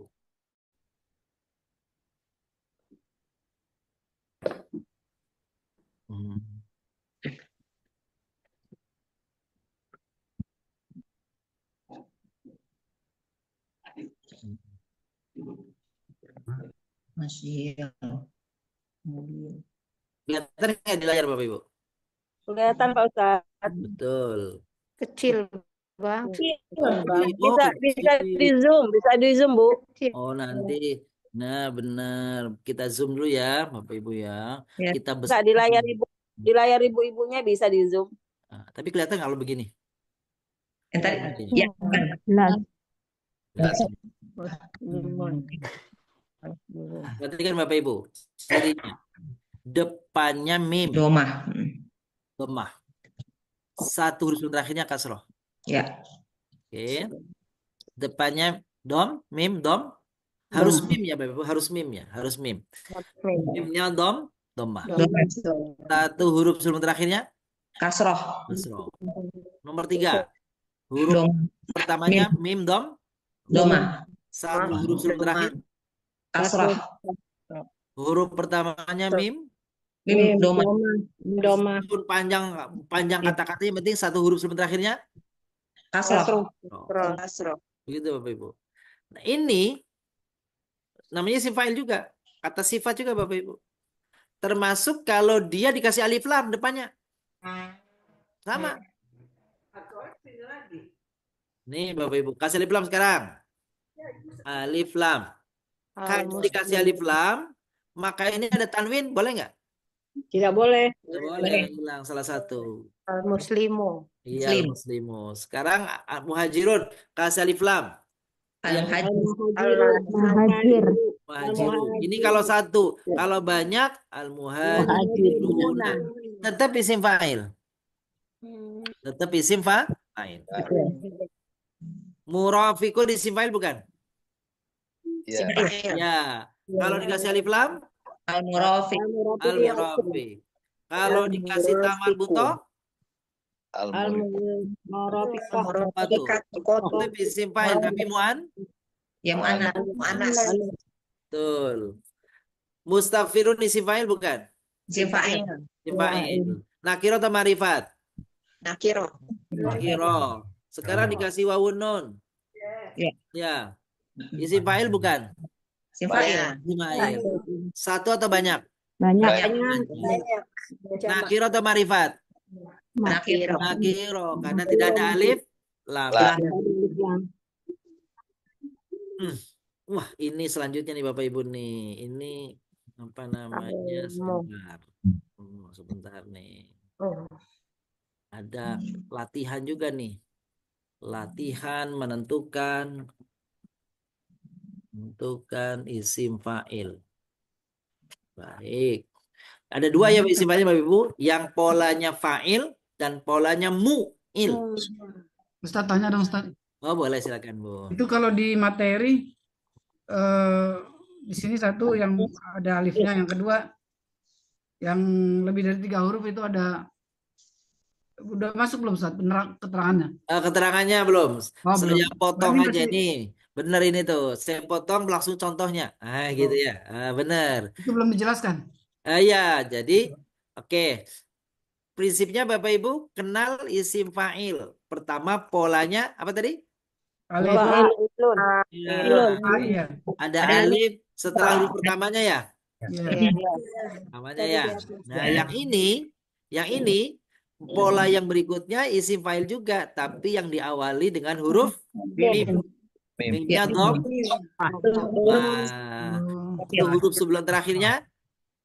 masih Kelihatan nggak di layar Bapak Ibu? Kelihatan Pak Ustadz. Betul. kecil bang. Bisa di zoom Bu. Oh nanti, nah benar, kita zoom dulu ya Bapak Ibu ya. Kita Bisa di layar ibu-ibunya bisa di zoom. Tapi kelihatan kalau begini. Ya. Berarti kan Bapak Ibu, cirinya depannya mim. Dhammah. Satu huruf terakhirnya kasroh. Ya. Oke. Depannya mim, dom. Harus mim ya Bapak Ibu, harus mim ya, harus mim. Mimnya dhammah. Satu huruf sebelum terakhirnya Kasroh. Nomor 3. Huruf pertamanya mim, Dhammah. Satu huruf sebelum terakhir Kasroh. huruf pertamanya mim, Dhammah. panjang kata-katanya, yang penting satu huruf sebelum terakhirnya Kasroh. begitu Bapak Ibu. Nah ini namanya isim fa'il juga, kata sifat juga Bapak Ibu, termasuk kalau dia dikasih alif lam depannya sama. Nih Bapak Ibu, kasih alif lam sekarang, alif lam. Kalau dikasih alif lam, maka ini ada tanwin, boleh nggak? Tidak boleh. Tidak boleh, hilang salah satu. Muslimu. Iya, muslimu. Sekarang muhajirun, kasih alif lam. Muhajir. Muhajirun. Ini kalau satu, kalau banyak al-muhajirun. Tetap isim fa'il. Tetap isim fa'il. Murafiqun isim fa'il bukan? Ya. Kalau dikasih alif lam, Al-Murafiq. al-murafiq. Kalau dikasih tamal buto, Al-Murafiqah. Apa tuh? Itu isim fa'il tapi mu'an? Ya mu'anas. Betul. Mustaghfirun isim fa'il bukan? Isim fa'il. Isim fa'il. Nakiro atau marifat? Nakiro. Nakiro. Sekarang dikasih wawun nun. Ya. Ya. Isim fa'il bukan? Isim fa'il. Isim fa'il. Satu atau banyak? Banyak. Nakiro atau marifat? Nakiro. Nakiro. Karena tidak ada alif lam. Wah, ini selanjutnya nih Bapak Ibu nih. Ini apa namanya? Sebentar. Sebentar nih. Ada latihan juga nih. Latihan menentukan isim fa'il. Baik. Ada dua ya isim fa'il Bapak Ibu, yang polanya fa'il dan polanya mu'il. Ustaz tanya dong Ustaz. Oh, boleh silakan Bu. Itu kalau di materi di sini satu yang ada alifnya, yang kedua yang lebih dari 3 huruf itu ada. Udah masuk belum Ustaz keterangannya? Keterangannya belum. Oh, belum. Saya potong Berarti aja masih- ini. Benar ini tuh. Saya potong langsung contohnya. Gitu ya. Benar. Itu belum dijelaskan. Ya, jadi oke. Prinsipnya Bapak Ibu kenal isim fa'il. Pertama polanya apa tadi? Alif. Ya, Iya. ada alif setelah huruf pertamanya ya. Iya. Namanya ya. Nah, yang ini pola yang berikutnya isim fa'il juga, tapi yang diawali dengan huruf mim. Mimnya dom. Nah, itu huruf sebelum terakhirnya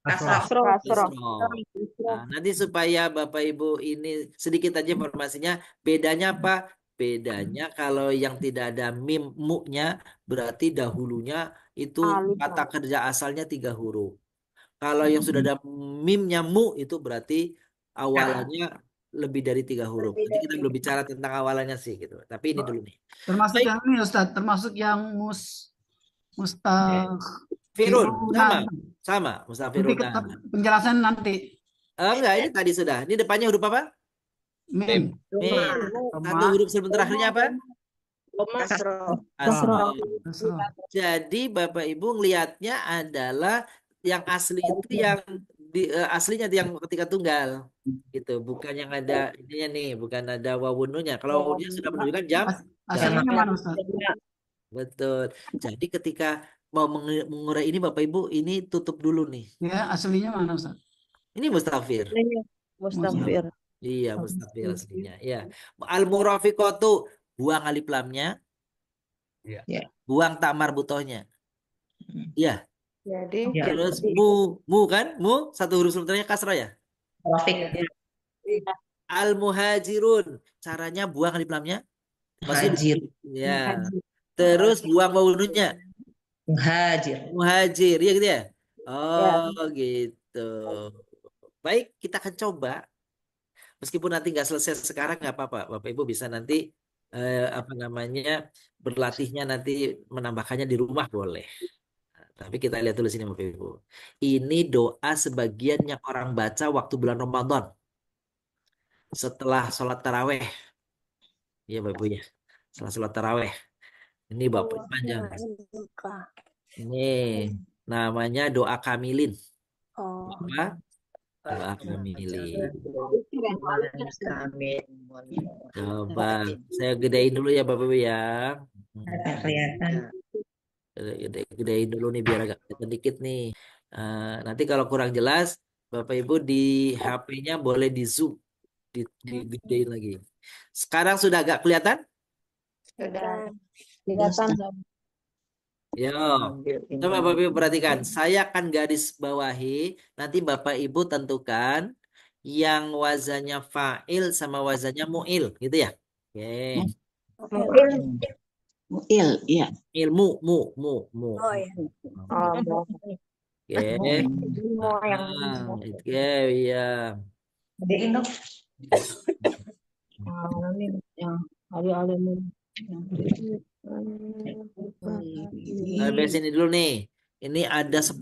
kasroh. Nah, nanti supaya Bapak Ibu ini sedikit aja informasinya, bedanya apa? Bedanya kalau yang tidak ada mim mu-nya berarti dahulunya itu kata kerja asalnya 3 huruf. Kalau yang sudah ada mimnya mu itu berarti awalannya lebih dari 3 huruf. Nanti kita belum bicara tentang awalannya sih gitu. Tapi ini dulu nih. Termasuk Baik. yang ini Ustaz, termasuk yang Firun Nah, sama mustafirun. penjelasan nanti. Enggak, ini tadi sudah. Ini depannya huruf apa? Mim. Satu huruf sebelum terakhirnya apa? Kasroh. Jadi Bapak Ibu ngelihatnya adalah yang asli itu yang aslinya yang ketika tunggal gitu, bukan yang ada ininya nih, bukan ada wawununya. Kalau wawununya sudah menunjukkan jam. Aslinya mana Ustaz? Betul. Jadi ketika mau mengurai ini Bapak Ibu ini tutup dulu nih. Ya, aslinya mana Ustaz? Ini mustafir. Mustafir. Iya, mustafir aslinya. Ya. Al-murafiqatu buang alif lamnya. Iya. Buang tak marbutohnya. Iya. Jadi Terus mu kan? Mu satu huruf sebelumnya kasrah ya? Al-muhajirun. Caranya buang alif lamnya. Muhajir. Ya. Terus buang wawununya. Muhajir. Ya gitu ya? Oh, gitu. Baik, kita akan coba. Meskipun nanti nggak selesai sekarang nggak apa-apa. Bapak Ibu bisa nanti berlatihnya nanti menambahkannya di rumah boleh. Tapi kita lihat dulu sini Bapak Ibu. Ini doa sebagian yang orang baca waktu bulan Ramadan. Setelah sholat taraweh. Iya Bapak Ibu ya. Setelah sholat taraweh. Ini Bapak panjang. Ini namanya doa kamilin. Apa? Doa kamilin. Coba saya gedein dulu ya Bapak Ibu ya. Gedein dulu nih biar agak sedikit nih. Nanti kalau kurang jelas Bapak Ibu di HP-nya boleh di zoom, digedein lagi. Sekarang sudah agak kelihatan? sudah Kelihatan. Yo, coba Bapak Ibu perhatikan. Saya akan garis bawahi. Nanti Bapak Ibu tentukan yang wazannya fa'il sama wazannya mu'il, gitu ya? Oke. Mu'il, iya. Ilmu, mu. Oh ya. Oke. Oke, iya. Sampai sini dulu nih. Ini ada 10.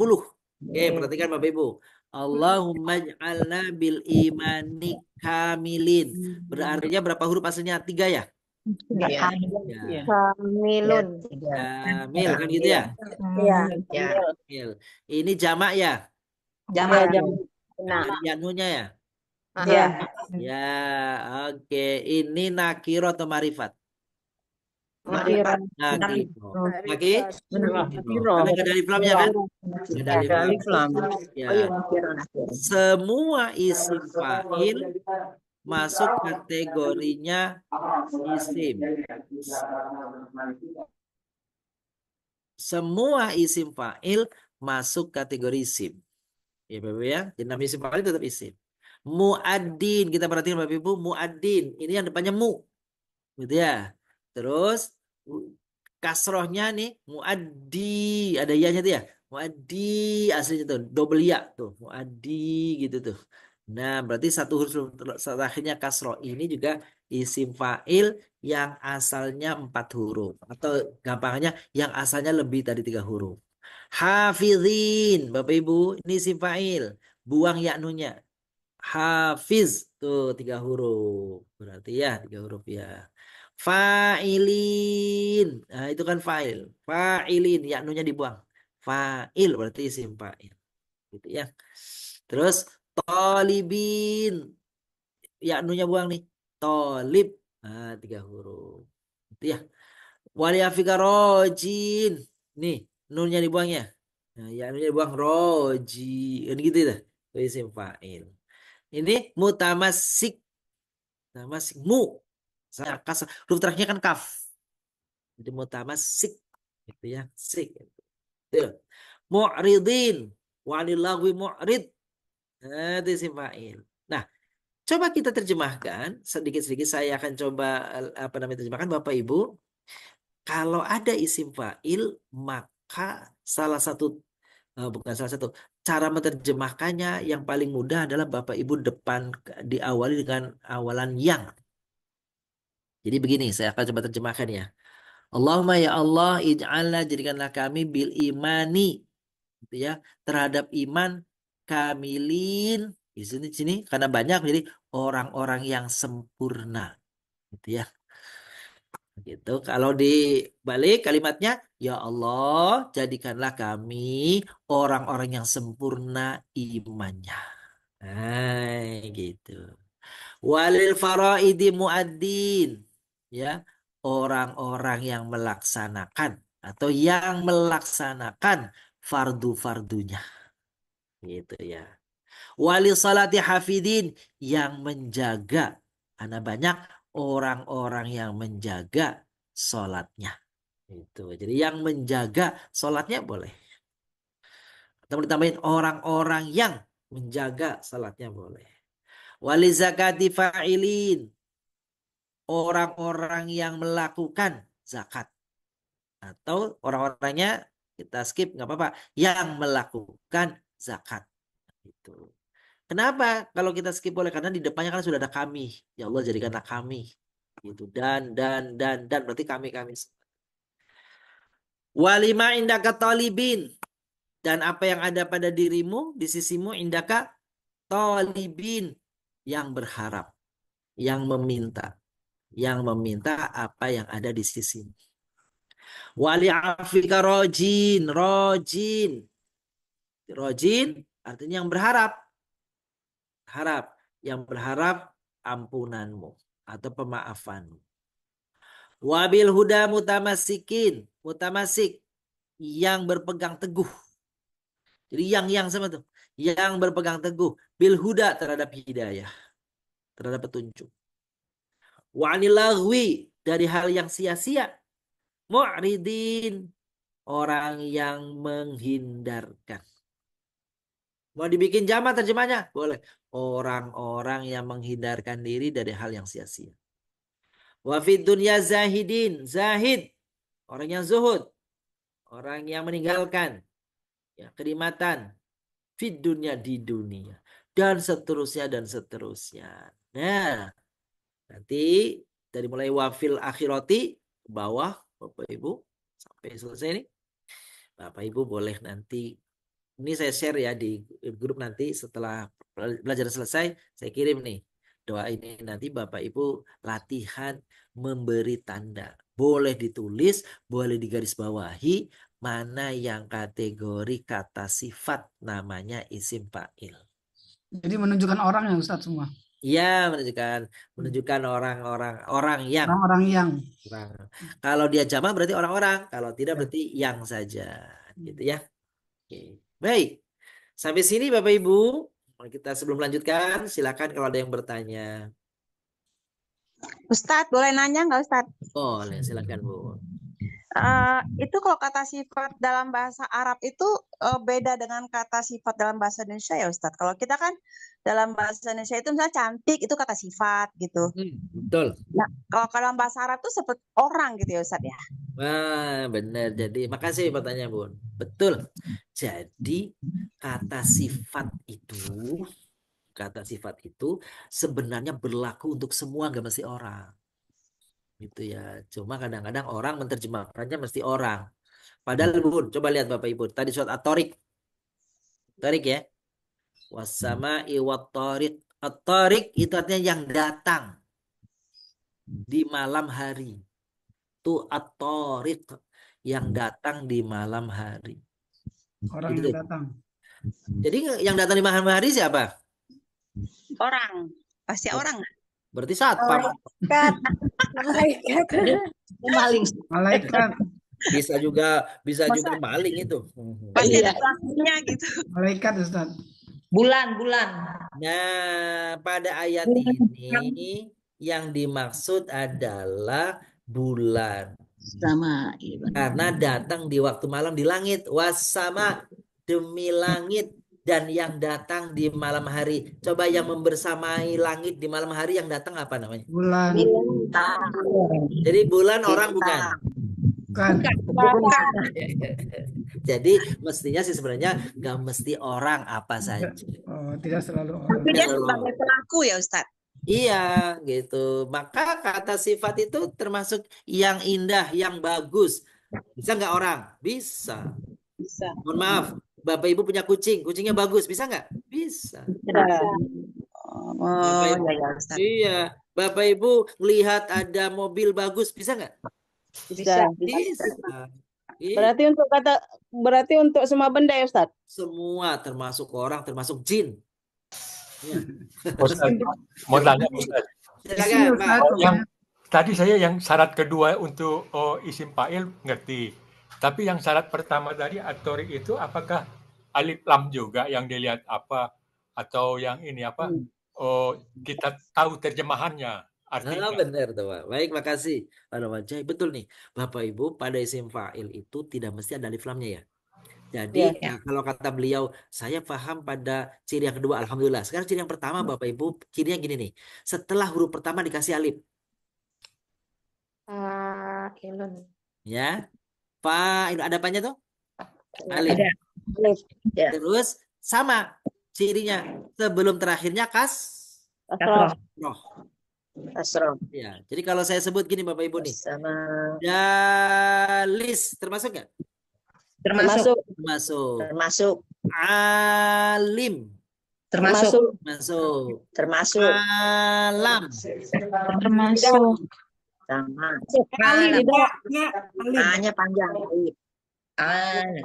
Oke, perhatikan Bapak Ibu. Allahumma ij'alna bil imani kamilin. Berartinya berapa huruf aslinya? 3 ya? Iya. Ya. Kamilun. Kamil kan gitu ya? Iya. Kamil. Ini jamak ya? Jamak. Nah, dari yanunya ya? Iya. Ya, oke. Ini nakiro atau marifat? Marifat. Nakiro. Lagi? Nakiro. Karena nggak ada alif lamnya kan? Nggak ada alif lam. Alif lam. Ya. Semua isim fa'il masuk kategorinya isim. Semua isim fa'il masuk kategori isim. Ya, Bapak ya. Jadi nama isim fa'il tetap isim. Mu'addin, kita perhatikan Bapak Ibu, mu'addin. Ini yang depannya mu. Gitu ya. Terus kasrohnya nih muaddi, ada ianya tuh ya. Muaddi aslinya tuh double ya tuh, muaddi gitu tuh. Nah, berarti satu huruf terakhirnya kasroh. Ini juga isim fa'il yang asalnya 4 huruf atau gampangnya yang asalnya lebih dari 3 huruf. Hafizin, Bapak Ibu, ini isim fa'il. Buang yaknunya. Hafiz tuh 3 huruf. Berarti ya 3 huruf ya. Fa'ilin. Nah, itu kan fa'il. Fa'ilin, yaknunya dibuang. Fa'il berarti isim fa'il. Gitu ya. Terus tolibin. Yaknunya buang nih. Tolib. Nah, 3 huruf. Gitu ya. Waliafika rojin. Nih, nunnya dibuang ya. Nah, yaknunya dibuang roji. Kan gitu ya. Itu isim fa'il. Ini mutamasik. Mutamasik. Mu. Huruf terakhirnya kan kaf. Jadi mutamasik gitu ya, sik. Gitu. Mu'ridin, walillahwi mu'rid. Nah, itu isim fa'il. Nah, coba kita terjemahkan sedikit-sedikit. Saya akan coba terjemahkan Bapak Ibu. Kalau ada isim fa'il, maka salah satu bukan salah satu cara menerjemahkannya yang paling mudah adalah Bapak Ibu depan diawali dengan awalan yang. Jadi begini, saya akan coba terjemahkan ya. Allahumma ya Allah ij'alna, jadikanlah kami bil imani gitu ya, terhadap iman kamilin di sini karena banyak jadi orang-orang yang sempurna gitu ya. Gitu. Kalau dibalik kalimatnya, ya Allah jadikanlah kami orang-orang yang sempurna imannya. Nah, gitu. Walil faraidi muaddin, ya, orang-orang yang melaksanakan atau yang melaksanakan fardu-fardunya gitu ya. Walil salati hafidin, yang menjaga, karena banyak orang-orang yang menjaga sholatnya itu. Jadi yang menjaga sholatnya boleh, atau ditambahin orang-orang yang menjaga sholatnya boleh. Wali zakati fa'ilin, orang-orang yang melakukan zakat, atau orang-orangnya kita skip nggak apa-apa, yang melakukan zakat itu. Kenapa kalau kita skip boleh? Karena di depannya kan sudah ada kami. Ya Allah jadikanlah kami gitu, dan berarti kami. Walima indaka talibin, dan apa yang ada pada dirimu di sisimu indaka talibin, yang berharap, yang meminta apa yang ada di sisimu. Wali afika rojin artinya yang berharap, yang berharap ampunanmu atau pemaafanmu. Wabil huda mutamasik, yang berpegang teguh. Jadi yang sama tuh, yang berpegang teguh bil huda, terhadap hidayah, terhadap petunjuk. Wa anilahwi, dari hal yang sia-sia. Mu'ridin, orang yang menghindarkan. Mau dibikin jamak terjemahnya? Boleh. Orang-orang yang menghindarkan diri dari hal yang sia-sia. Wa fid dunya zahidin, zahid, orang yang zuhud, orang yang meninggalkan ya kenikmatan, fid dunya, di dunia, dan seterusnya. Nah, nanti dari mulai wafil akhirati ke bawah Bapak Ibu sampai selesai ini, Bapak Ibu boleh nanti Ini saya share ya di grup nanti setelah belajar selesai, saya kirim nih. Doa ini nanti Bapak Ibu latihan memberi tanda. Boleh ditulis, boleh digarisbawahi, mana yang kategori kata sifat namanya isim fa'il. Jadi menunjukkan orang ya Ustadz semua. Iya, menunjukkan orang yang. Orang-orang yang. Orang. Kalau dia jamak berarti orang-orang, kalau tidak berarti yang saja, gitu ya. Oke. Baik. Sampai sini Bapak Ibu, kita sebelum melanjutkan silakan kalau ada yang bertanya. Ustadz, boleh nanya nggak Ustadz? Boleh, silakan Bu. Itu kalau kata sifat dalam bahasa Arab itu beda dengan kata sifat dalam bahasa Indonesia ya Ustadz. Kalau kita kan dalam bahasa Indonesia itu misalnya cantik itu kata sifat gitu. Betul. Nah, kalau dalam bahasa Arab itu seperti orang gitu ya Ustadz ya. Wah, benar. Jadi, makasih pertanyaan Bun. Betul. Jadi, kata sifat itu sebenarnya berlaku untuk semua, nggak mesti orang. Gitu ya. Cuma kadang-kadang orang menerjemahkannya mesti orang. Padahal Bun, coba lihat Bapak Ibu. Tadi surat At-Tariq. Tariq ya. Wassama'i wat-tariq. At-Tariq itu artinya yang datang di malam hari. Itu At-Tariq yang datang di malam hari. Orang Gitu. yang datang. Jadi yang datang di malam hari siapa? Orang. Pasti orang. Berarti satpam. Malaikat. Maling. Malaikat. Bisa juga maling itu. Pasti ada pelakunya gitu. Malaikat Ustaz. Bulan. Nah, pada ayat ini yang dimaksud adalah bulan. Sama. Iya, Karena datang di waktu malam di langit. Wassama, demi langit. Dan yang datang di malam hari. Coba yang membersamai langit di malam hari yang datang apa namanya? Bulan. Jadi bulan orang bukan? Bukan. Jadi mestinya sih sebenarnya nggak mesti orang apa saja. Oh, tidak selalu orang. Tapi dia sebagai pelaku ya Ustadz. Iya gitu. Maka kata sifat itu termasuk yang indah, yang bagus. Bisa nggak orang? Bisa. Bisa. Mohon maaf, Bapak Ibu punya kucing, kucingnya bagus, bisa nggak? Bisa. Oh, ya Ustadz. Iya. Bapak Ibu lihat ada mobil bagus, bisa nggak? Bisa. Iya. Berarti untuk semua benda ya Ustadz? Semua termasuk orang, termasuk jin. Ya. Ustaz, mau tanya Ustaz. Silakan, Pak. Tadi saya yang syarat kedua untuk isim fa'il ngerti. Tapi yang syarat pertama tadi At-Tariq itu apakah alif lam juga yang dilihat apa atau yang ini apa? Kita tahu terjemahannya artinya. Benar tuh Pak. Baik, makasih. Betul nih. Bapak Ibu, pada isim fa'il itu tidak mesti ada alif lamnya ya. Jadi nah, kalau kata beliau, saya paham pada ciri yang kedua, alhamdulillah. Sekarang ciri yang pertama, Bapak Ibu, cirinya gini nih. Setelah huruf pertama dikasih alif. Fa'ilun. Ya. Fa'il, ada apanya tuh? Alif. Alif. Ya. Terus sama cirinya. Sebelum terakhirnya kasroh. Kasroh. Ya. Jadi kalau saya sebut gini Bapak Ibu nih. Sama. Dalis, termasuk nggak? Termasuk. Alim. Termasuk. Alam. Termasuk. Sama. A-nya panjang.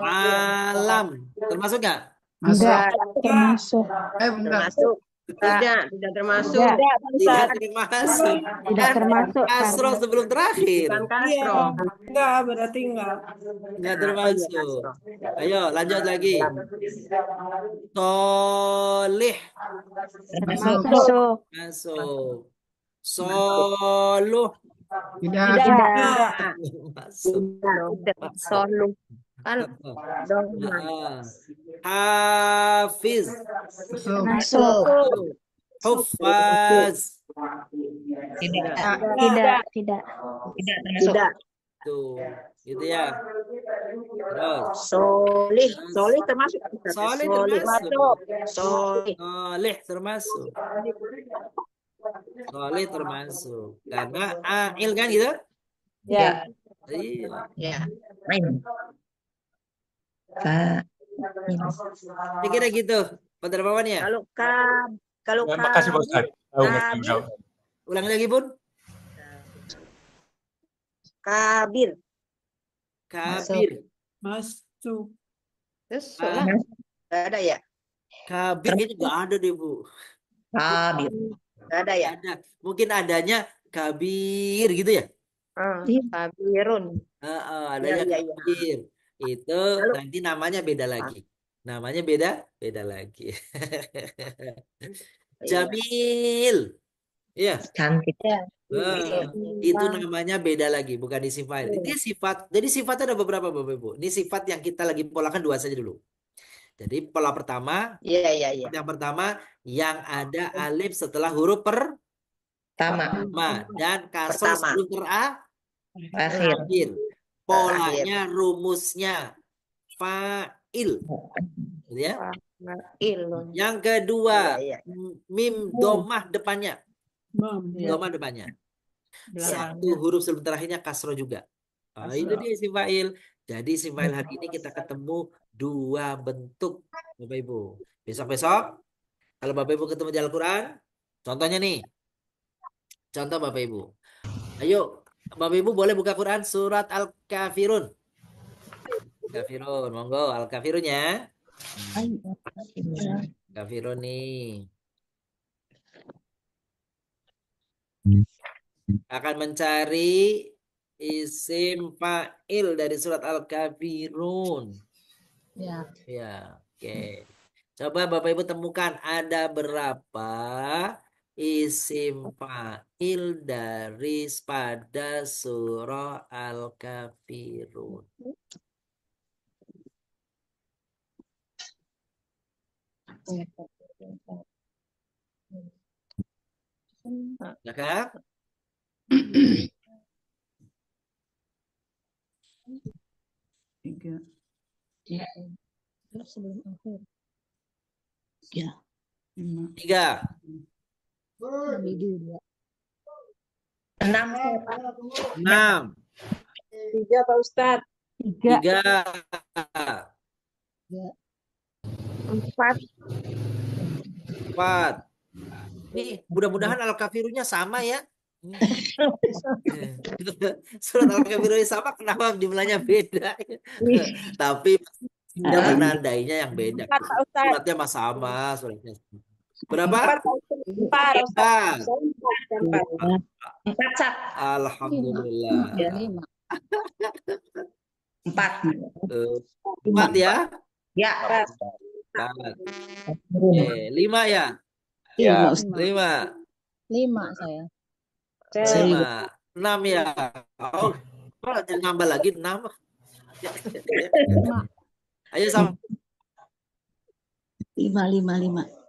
Alam. Termasuk nggak? Enggak. Termasuk. Termasuk. Tidak termasuk. Tidak termasuk. Tidak termasuk. Kasroh sebelum terakhir. Bukan kasroh. Enggak, berarti enggak. Enggak termasuk. Ayo lanjut lagi. Tolih. Masuk. Soluh. Tidak. Masuk. Soluh. Hafiz. Masuk. Hufaz. Tidak. Tuh, gitu ya. Terus. Solih termasuk. Solih termasuk. Solih termasuk. Karena ail kan gitu? Ya. Iya. Ya. Kira-kira gitu penerapannya. Kalau Makasih Pak Ustaz. Tahu ngerti kabir. udah. Ulangi lagi, Bun. Kabir. Kabir. Masuk. Besok lah. Nggak ada ya? Kabir kayaknya nggak ada deh, Bu. Kabir. Nggak ada ya? Ada. Mungkin adanya kabir gitu ya. Kabirun. Adanya Iya. kabir. Itu nanti namanya beda lagi. Namanya beda lagi. Jamil. Iya. Cantik. Itu namanya beda lagi, bukan isim fa'il. Ini sifat. Jadi sifatnya ada beberapa, Bapak Ibu. Ini sifat yang kita lagi polakan dua saja dulu. Jadi pola pertama, yang pertama yang ada alif setelah huruf pertama dan kasroh sebelum terakhir. Polanya, rumusnya fa'il. Gitu ya. Yang kedua, mim domah depannya. Domah depannya. Satu huruf sebelum terakhirnya kasroh juga. Itu dia isim fa'il. Jadi isim fa'il hari ini kita ketemu dua bentuk, Bapak Ibu. Besok-besok kalau Bapak Ibu ketemu di Al-Quran, contohnya nih. Contoh Bapak Ibu. Ayo, Bapak Ibu boleh buka Quran surat Al-Kafirun. Kafirun, monggo Al-Kafirun ya. Kafirun nih. Akan mencari isim fa'il dari surat Al-Kafirun. Ya, oke. Coba Bapak Ibu temukan ada berapa isim fa'il dari pada surah Al-Kafirun. Ya kan? Tiga. Tiga. 6. 3 Pak Ustadz. 3. 4. Nih, mudah-mudahan Al-Kafirunnya sama ya. Surat Al-Kafirunnya sama, kenapa jumlahnya beda? Tapi sudah menandainya yang beda. Suratnya mah sama, suratnya. Berapa? 4. Alhamdulillah. 4 ya? Ya. 4. 5 ya? Ya. 5. 5 saya. 5. 6 ya? Oh, jadi nambah lagi 6. Ayo sama. 5.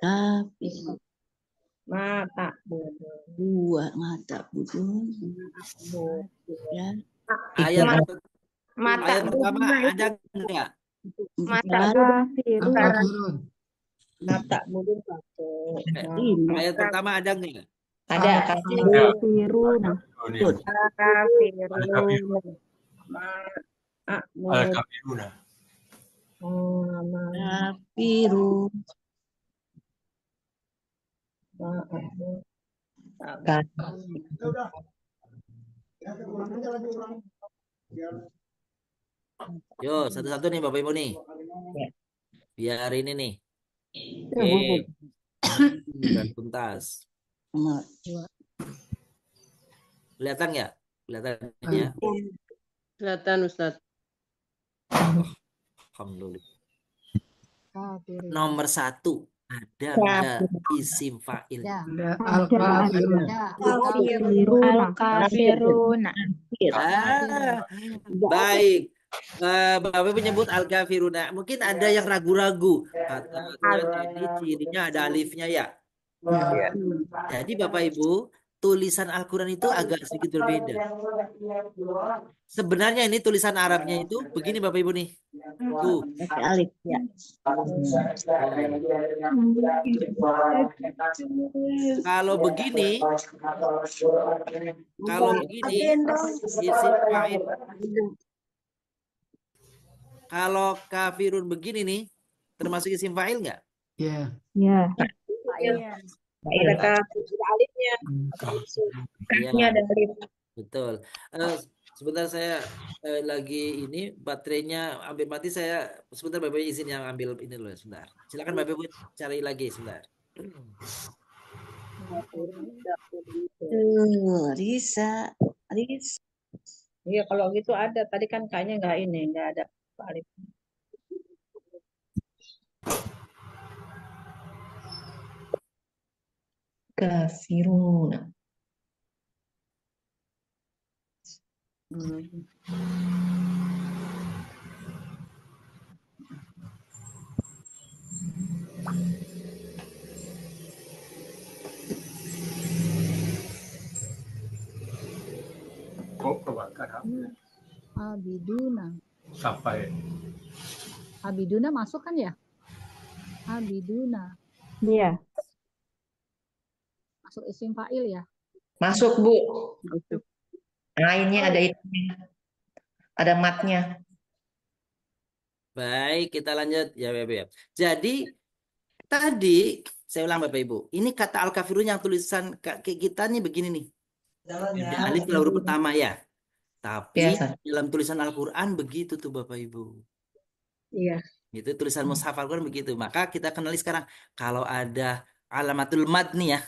Tapi Mata. 2 mata bodoh. Ya. Ayat Mata pertama ada enggak? Mata Mata budin Ayat pertama ada enggak? Ada. Kafirun. Al-Kafiruna. Kafirun. Yo, satu-satu nih Bapak Ibu nih. Biar ini nih. Oke. Dan tuntas. Kelihatan nggak? Kelihatan ya? Kelihatan Ustadz. Alhamdulillah. Nomor 1 ada nggak isim fa'il? Ada Al-Kafirun. Al-Kafirun. Baik. Bapak menyebut Al-Kafiruna. Mungkin ada yang ragu-ragu. Tadi cirinya ada alifnya ya. Jadi Bapak Ibu, tulisan Al-Quran itu agak sedikit berbeda. Sebenarnya ini tulisan Arabnya itu begini Bapak Ibu nih. Tuh. Alif ya. Kalau begini isim fa'il. Kalau kafirun begini nih, termasuk isim fa'il nggak? Ya. Ya. Iya. Iya. Ada ada alifnya. Kafnya Iya, ada alif. betul. Sebentar saya lagi ini baterainya hampir mati. Saya sebentar Bapak Ibu izin yang ambil ini dulu sebentar. Silakan Bapak Ibu cari lagi sebentar. Risa. Risa. Iya, kalau gitu ada. Tadi kan kayaknya nggak ada alif. Kafiruna. Kok kebakar Abiduna. sampai Abiduna masuk kan ya? Abiduna. Iya. Masuk isim fa'il ya? Masuk, Bu. Ainnya ada itunya. Ada matnya. Baik, kita lanjut ya Bapak Ibu. Jadi tadi saya ulang Bapak Ibu. Ini kata al-kafirun yang tulisan kayak kita nih begini nih. Ada alif adalah huruf pertama ya. Tapi Biasa. dalam tulisan Al-Quran begitu tuh Bapak Ibu. Iya. Itu tulisan mushaf Al-Quran begitu. Maka kita kenali sekarang. Kalau ada alamatul mad nih ya.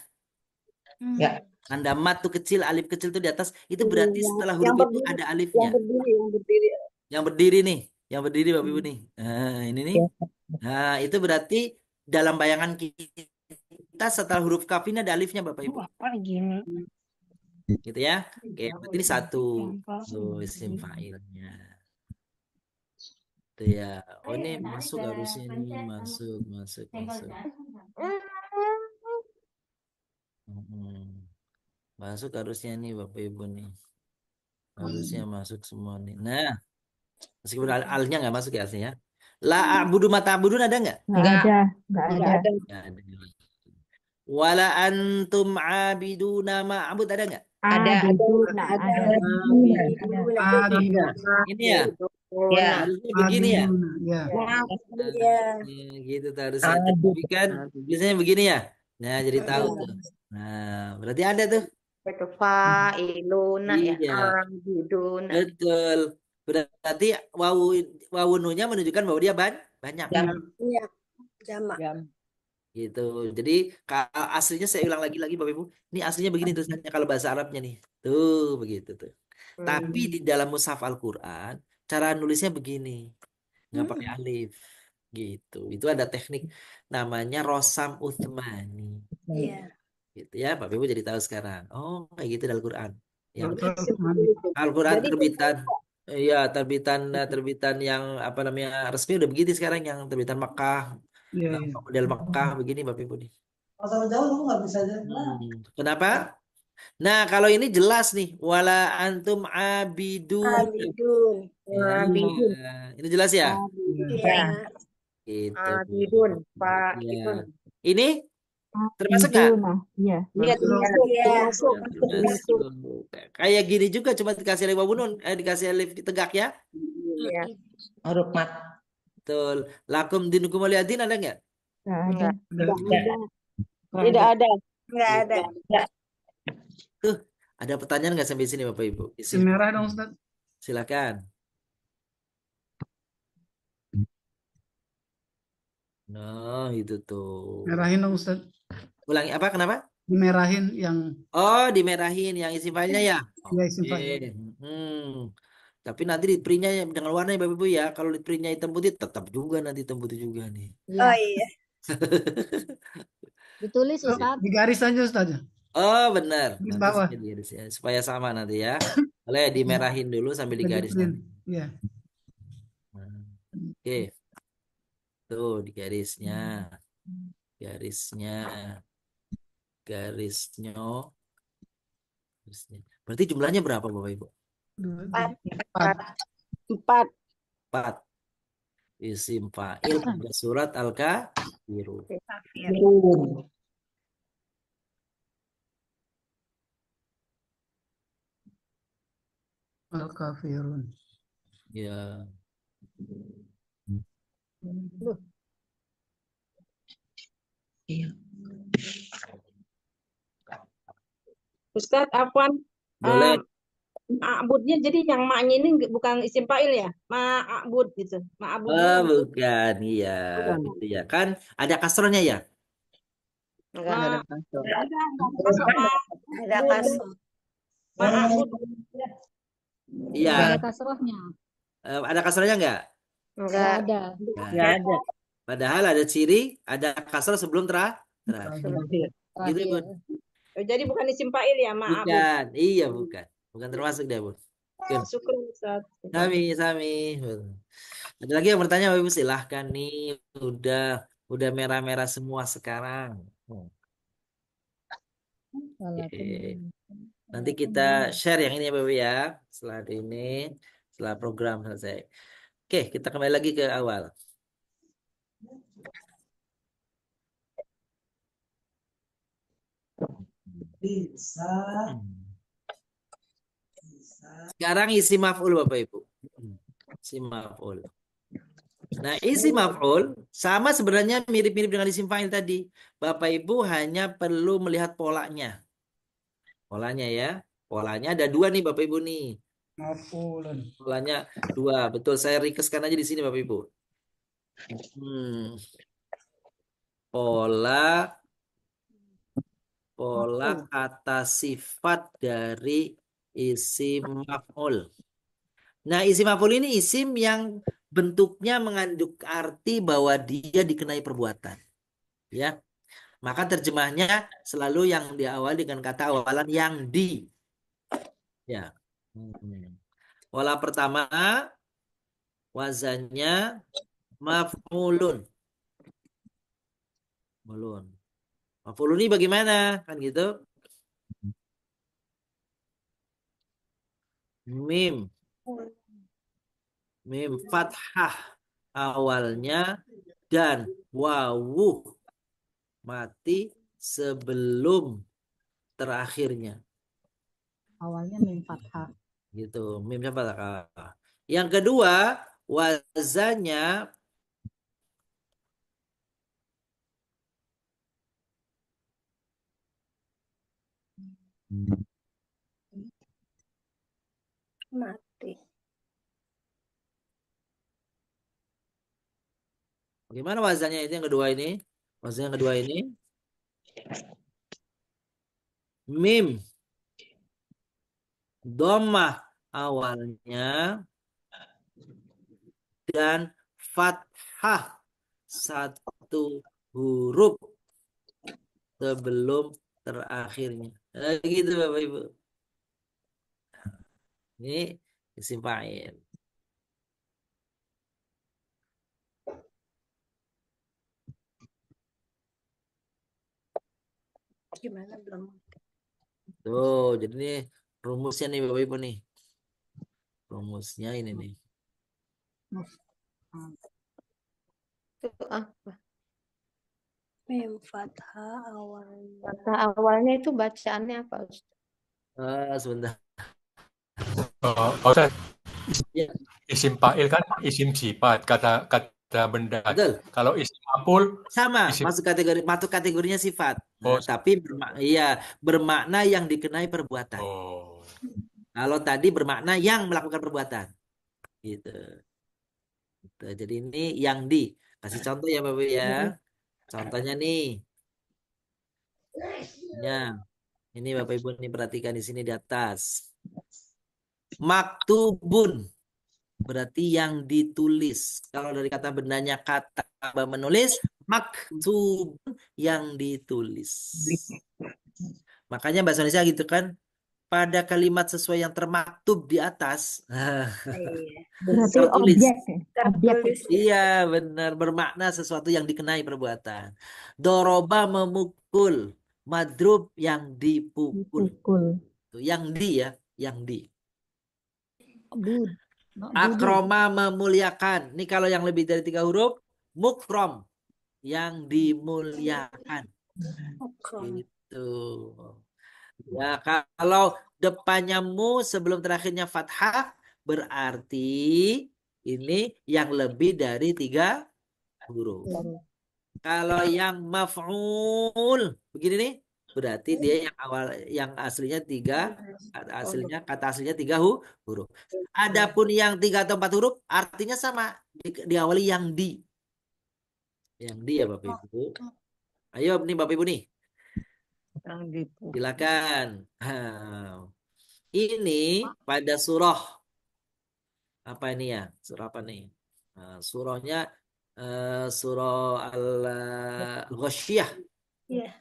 Ya. Tanda mad tuh kecil, alif kecil tuh di atas. Itu berarti setelah huruf yang itu berdiri, ada alifnya. yang berdiri. Yang berdiri nih. Yang berdiri Bapak Ibu nih. Nah ini nih. Nah itu berarti dalam bayangan kita setelah huruf kaf ini ada alifnya Bapak Ibu. Apa gini? Gitu ya. Oke, berarti ini satu. Tuh isim fa'ilnya. Tuh ya. Oh ini masuk harusnya ini. Masuk. Masuk harusnya nih Bapak Ibu nih. Harusnya masuk semua nih. Nah. Meskipun alnya nggak masuk ya aslinya. La a'budu ma ta'budun ada nggak? Nggak ada. Nggak ada. Wala antum abiduna ma'bud ada nggak? Ada. Ini ya. Ya. Harusnya begini ya. Ya. Gitu tuh harusnya. Tapi kan biasanya begini ya. Nah jadi tahu tuh. Nah berarti ada tuh. Itu fa'iluna ya. Iya. Abiduna. Betul. Berarti wawununya menunjukkan bahwa dia banyak. Iya. Jamak. Gitu. Jadi aslinya saya ulang lagi Bapak Ibu. Ini aslinya begini tulisannya kalau bahasa Arabnya nih. Tuh begitu tuh. Tapi di dalam mushaf Al-Quran cara nulisnya begini. Nggak pakai alif. Gitu. Itu ada teknik namanya Rosam Uthmani. Iya. Gitu ya. Bapak Ibu jadi tahu sekarang. Oh kayak gitu di Al-Quran. Yang Dr. Al-Quran terbitan. Iya, terbitan yang apa namanya resmi udah begitu sekarang yang terbitan Mekah. Iya, Nah, model Mekah begini Bapak Ibu nih. Kalau jauh lu nggak bisa aja. Kenapa? Nah, kalau ini jelas nih, wala antum abidun. Ya, ini jelas ya? Iya. Gitu. Abidun, Pak. Ya. Ini termasuk nggak? Iya. Termasuk. Kayak gini juga cuma dikasih alif wawunun, dikasih alif tegak ya? Iya. Huruf mat. Betul. Lakum dinukum waliyadin ada nggak? Tidak ada. Nggak ada. Tuh, ada pertanyaan nggak sampai sini Bapak Ibu? Si merah dong Ustaz. Silakan. Nah, itu tuh. Merahin dong Ustaz. Ulangi apa? Kenapa? Dimerahin yang Oh, dimerahin yang isim fa'ilnya ya? ya isim Oke. fa'il. Tapi nanti di printnya dengan warna Bapak Ibu ya. Kalau di printnya hitam putih tetap juga nanti hitam putih juga nih. Oh iya. Ditulis Ustaz. Di garis aja Ustaz. Oh, benar. Di Nanti bawah. saya digaris ya, supaya sama nanti ya. Boleh dimerahin dulu sambil digaris nanti. Iya. Oke. Tuh di garisnya. Garisnya. Berarti jumlahnya berapa Bapak Ibu? 4. Isim fa'il pada surat Al-Kafirun. Al-Kafirun. Ya. Iya. Ustadz, Afwan, Boleh. ma'budnya jadi yang maknya ini bukan isim fa'il ya? Ma'bud gitu. Ma'budnya Bukan, iya, bukan. gitu ya. Kan ada kasrohnya ya? Enggak ada kasroh. Ada masuk Ada kasroh. ma'bud. Iya. Nggak ada kasrohnya. Ada kasrohnya nggak? Enggak ada. Nah, Nggak ada. padahal ada ciri, ada kasroh sebelum terakhir. Gitu, Bun. Jadi bukan isim fa'il ya, ma'bud. Bukan, iya bukan. Bukan termasuk dia, Bun. Oke. Syukur Ustadz. Sami. Ada lagi yang bertanya, Bapak Ibu silahkan nih. Udah merah-merah semua sekarang. Oke. Nanti kita share yang ini ya Bapak Ibu ya. Setelah ini, setelah program selesai. Oke, kita kembali lagi ke awal. Sekarang isi maf'ul Bapak Ibu. Isi maf'ul. Nah, isi maf'ul sama sebenarnya mirip-mirip dengan isim fa'il tadi. Bapak Ibu hanya perlu melihat polanya. Polanya ya. Polanya ada dua nih Bapak Ibu nih. Maf'ulun. Polanya dua. Betul, saya ringkaskan aja di sini Bapak Ibu. Pola kata sifat dari isim maf'ul. Nah, isim maf'ul ini isim yang bentuknya mengandung arti bahwa dia dikenai perbuatan. Ya. Maka terjemahnya selalu yang diawali dengan kata awalan yang di. Ya. Pola pertama wazannya maf'ulun. Maf'ulun ini bagaimana? Kan gitu. Mim fathah awalnya dan wawu mati sebelum terakhirnya. Awalnya mim fathah. Gitu, mim fathah. Yang kedua, wazannya mati. Bagaimana wazannya itu yang kedua ini? Wazan yang kedua ini mim dhammah awalnya dan fathah satu huruf sebelum terakhirnya. Nah, gitu Bapak Ibu. Ini isim fa'il. Gimana belum? Tuh, jadi ini rumusnya nih Bapak Ibu nih. Rumusnya ini nih. Itu apa? Mim fathah awalnya. Fathah awalnya itu bacaannya apa, Ustaz? Sebentar. Ustaz, Ya. isim fa'il kan isim sifat, kata benda. Betul. Kalau isim maf'ul sama, masuk kategorinya sifat. Oh, Tapi bermakna yang dikenai perbuatan. Kalau tadi bermakna yang melakukan perbuatan. Gitu. Jadi ini yang di. Kasih contoh ya Bapak ya. Contohnya nih. Ya. Ini Bapak Ibu nih perhatikan di sini di atas. Maktubun berarti yang ditulis. Kalau dari kata bendanya kata menulis, maktubun yang ditulis. Makanya bahasa Indonesia gitu kan. Pada kalimat sesuai yang termaktub di atas. Berarti objek. Iya benar, bermakna sesuatu yang dikenai perbuatan. Doroba memukul, madrub yang dipukul. Yang di ya, yang di. Akroma memuliakan. Ini kalau yang lebih dari 3 huruf, mukrom yang dimuliakan. Gitu. Ya, kalau depannya mu sebelum terakhirnya fathah berarti ini yang lebih dari 3 huruf. Kalau yang maf'ul begini nih, berarti dia yang awal, yang aslinya kata aslinya 3 huruf. Adapun yang 3 atau 4 huruf artinya sama, diawali yang di. Yang di ya Bapak Ibu. Ayo nih Bapak Ibu nih. Silakan. Ini pada surah apa ini ya? Surah apa nih? Surahnya surah Al-Ghasyiyah. Iya.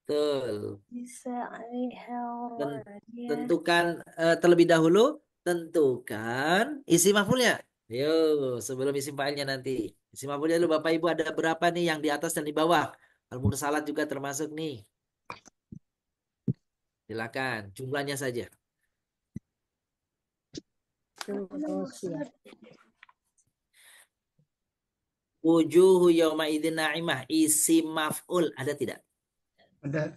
Betul. Bisa alaiha radiyah. Tentukan terlebih dahulu, tentukan isi maf'ulnya. Yuk, sebelum isi fa'ilnya nanti. Isi maf'ulnya dulu Bapak Ibu ada berapa nih yang di atas dan di bawah? Al-Mursalat juga termasuk nih. Silakan, jumlahnya saja. Wujuhu yawma idzin na'imah, isi maf'ul ada tidak? Ada.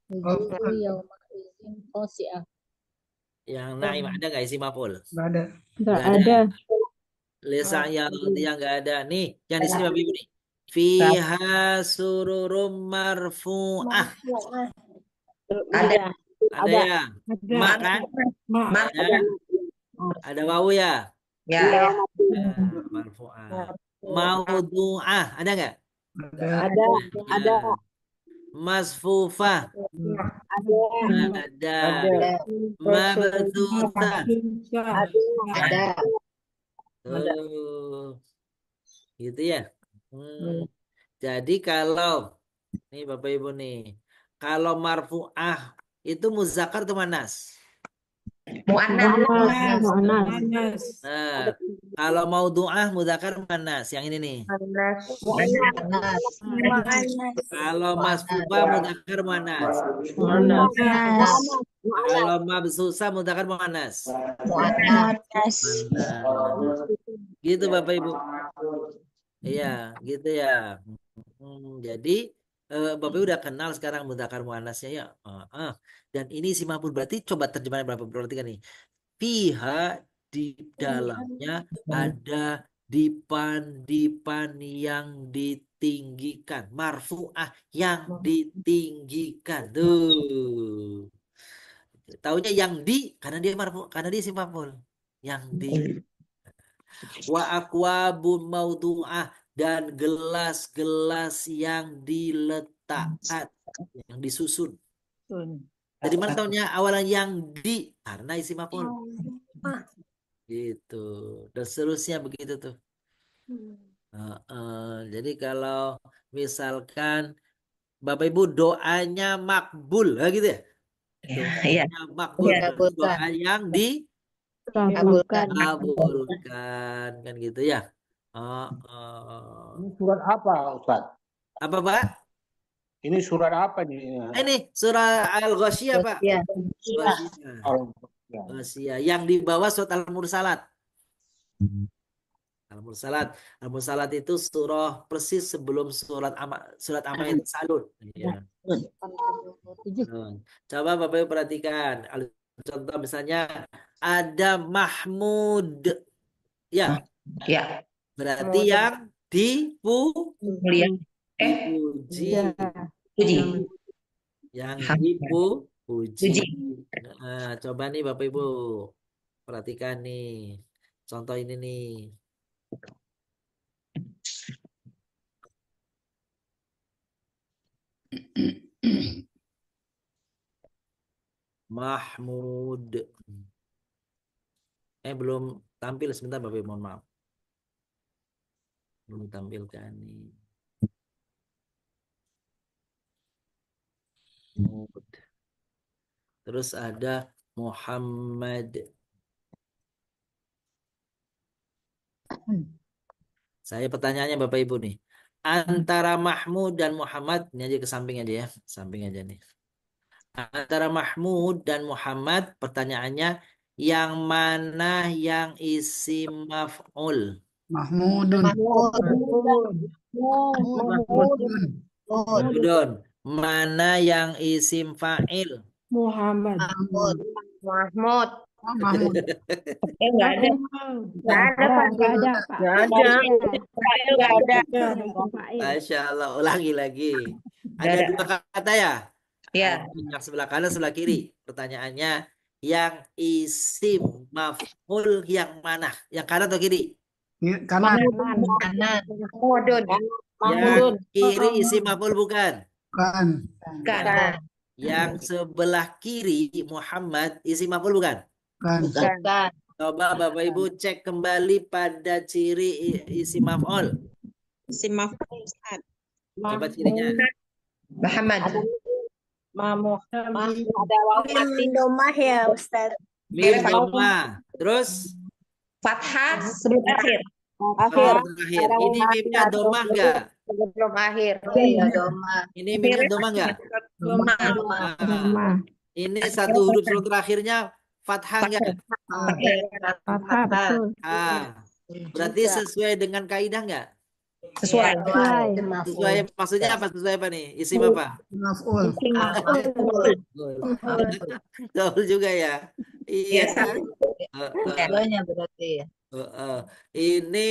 Wujuhu yawma idzin khashi'ah. Yang na'imah ada nggak isi maf'ul? Nggak ada. Nggak ada. Lesa yang nggak ada nih, yang di sini Bapak Ibu nih. Fiha sururum marfu'ah. Ada. Ada ya? Ma kan? Ada wawu ya? Ya. Marfu'ah. Maudu'ah ada nggak? Ada. Masfufah ada. Mabtutah Ada. gitu ya. Jadi kalau nih Bapak Ibu nih, kalau marfu'ah itu muzakkar atau muannas? Mu'annas. Nah, kalau maudhu'ah muzakkar muannas, yang ini nih. Kalau masfufah muzakkar muannas. Kalau mabsusah muzakkar muannas. Gitu Bapak Ibu. Iya, gitu ya. Jadi Bapak Ibu udah kenal sekarang muzakkar muannasnya ya. Dan ini isi maf'ul, berarti coba terjemahan berapa? Perhatikan nih. Fiha, di dalamnya ada dipan yang ditinggikan, marfu'ah yang ditinggikan. Tuh. Taunya yang di karena dia marfu, karena dia isim maf'ul. Yang di. Wa akwabun maudu'ah, dan gelas-gelas yang diletakkan, yang disusun. Dari mana tahunya awalan yang di? Karena isi maf'ul. Gitu. Dan seterusnya begitu tuh. Jadi kalau misalkan Bapak Ibu doanya makbul, gitu ya? Doanya makbul, doa yang Kabulkan. kan gitu ya. Ini surat apa Ustaz? Apa Pak? Ini surat apa nih? Ini surah Al-Ghasyiyah Pak. Ghasyiyah. Yang di bawah surat Al-Mursalat. Al-Mursalat itu surah persis sebelum surat Amma itu salun. Ya. Coba Bapak Ibu perhatikan. Contoh misalnya ada Mahmud. Ya. Berarti yang dipuji. Yang dipuji. Nah, coba nih Bapak Ibu perhatikan nih. Contoh ini nih. Mahmud. Belum tampil, sebentar Bapak Ibu, mohon maaf. Belum tampilkan nih. Terus ada Muhammad. Saya pertanyaannya Bapak Ibu nih. Antara Mahmud dan Muhammad, ini aja ke samping aja ya. Samping aja nih. Antara Mahmud dan Muhammad, pertanyaannya yang mana yang isim maf'ul? Mahmudun. Mahmudun. Mana yang isim fa'il? Muhammad. Mahmud. Mahmud. Nggak ada. Nggak ada, Pak. Nggak ada, Pak. Nggak ada. Nggak ada. Masya Allah, ulangi lagi. Nggak Ada ada. dua kata ya? Ya. Yang sebelah kanan, sebelah kiri. Pertanyaannya, yang isim maf'ul yang mana? Yang kanan atau kiri? Kanan. Kanan. Mahmudun. Yang kiri isim maf'ul bukan? Bukan. Kanan. Yang sebelah kiri Muhammad isim maf'ul bukan? Bukan. Coba Bapak Ibu cek kembali pada ciri isim maf'ul. Isim maf'ul Ustaz. Coba cirinya. Muhammad. Ada waw mati domah ya Ustaz. Mim dhamma. Terus Fathah sebelum akhir. Akhir. terakhir. Ini mimnya domah enggak? Sebelum akhir. Iya domah. Ini mimnya domah enggak? Domah. Ini satu huruf sebelum terakhirnya fathah enggak? Fathah, betul. Berarti sesuai dengan kaidah enggak? Sesuai. Sesuai maksudnya apa? Sesuai apa nih? Isim apa? Maf'ul. Betul juga ya. Iya. Keduanya berarti. Ini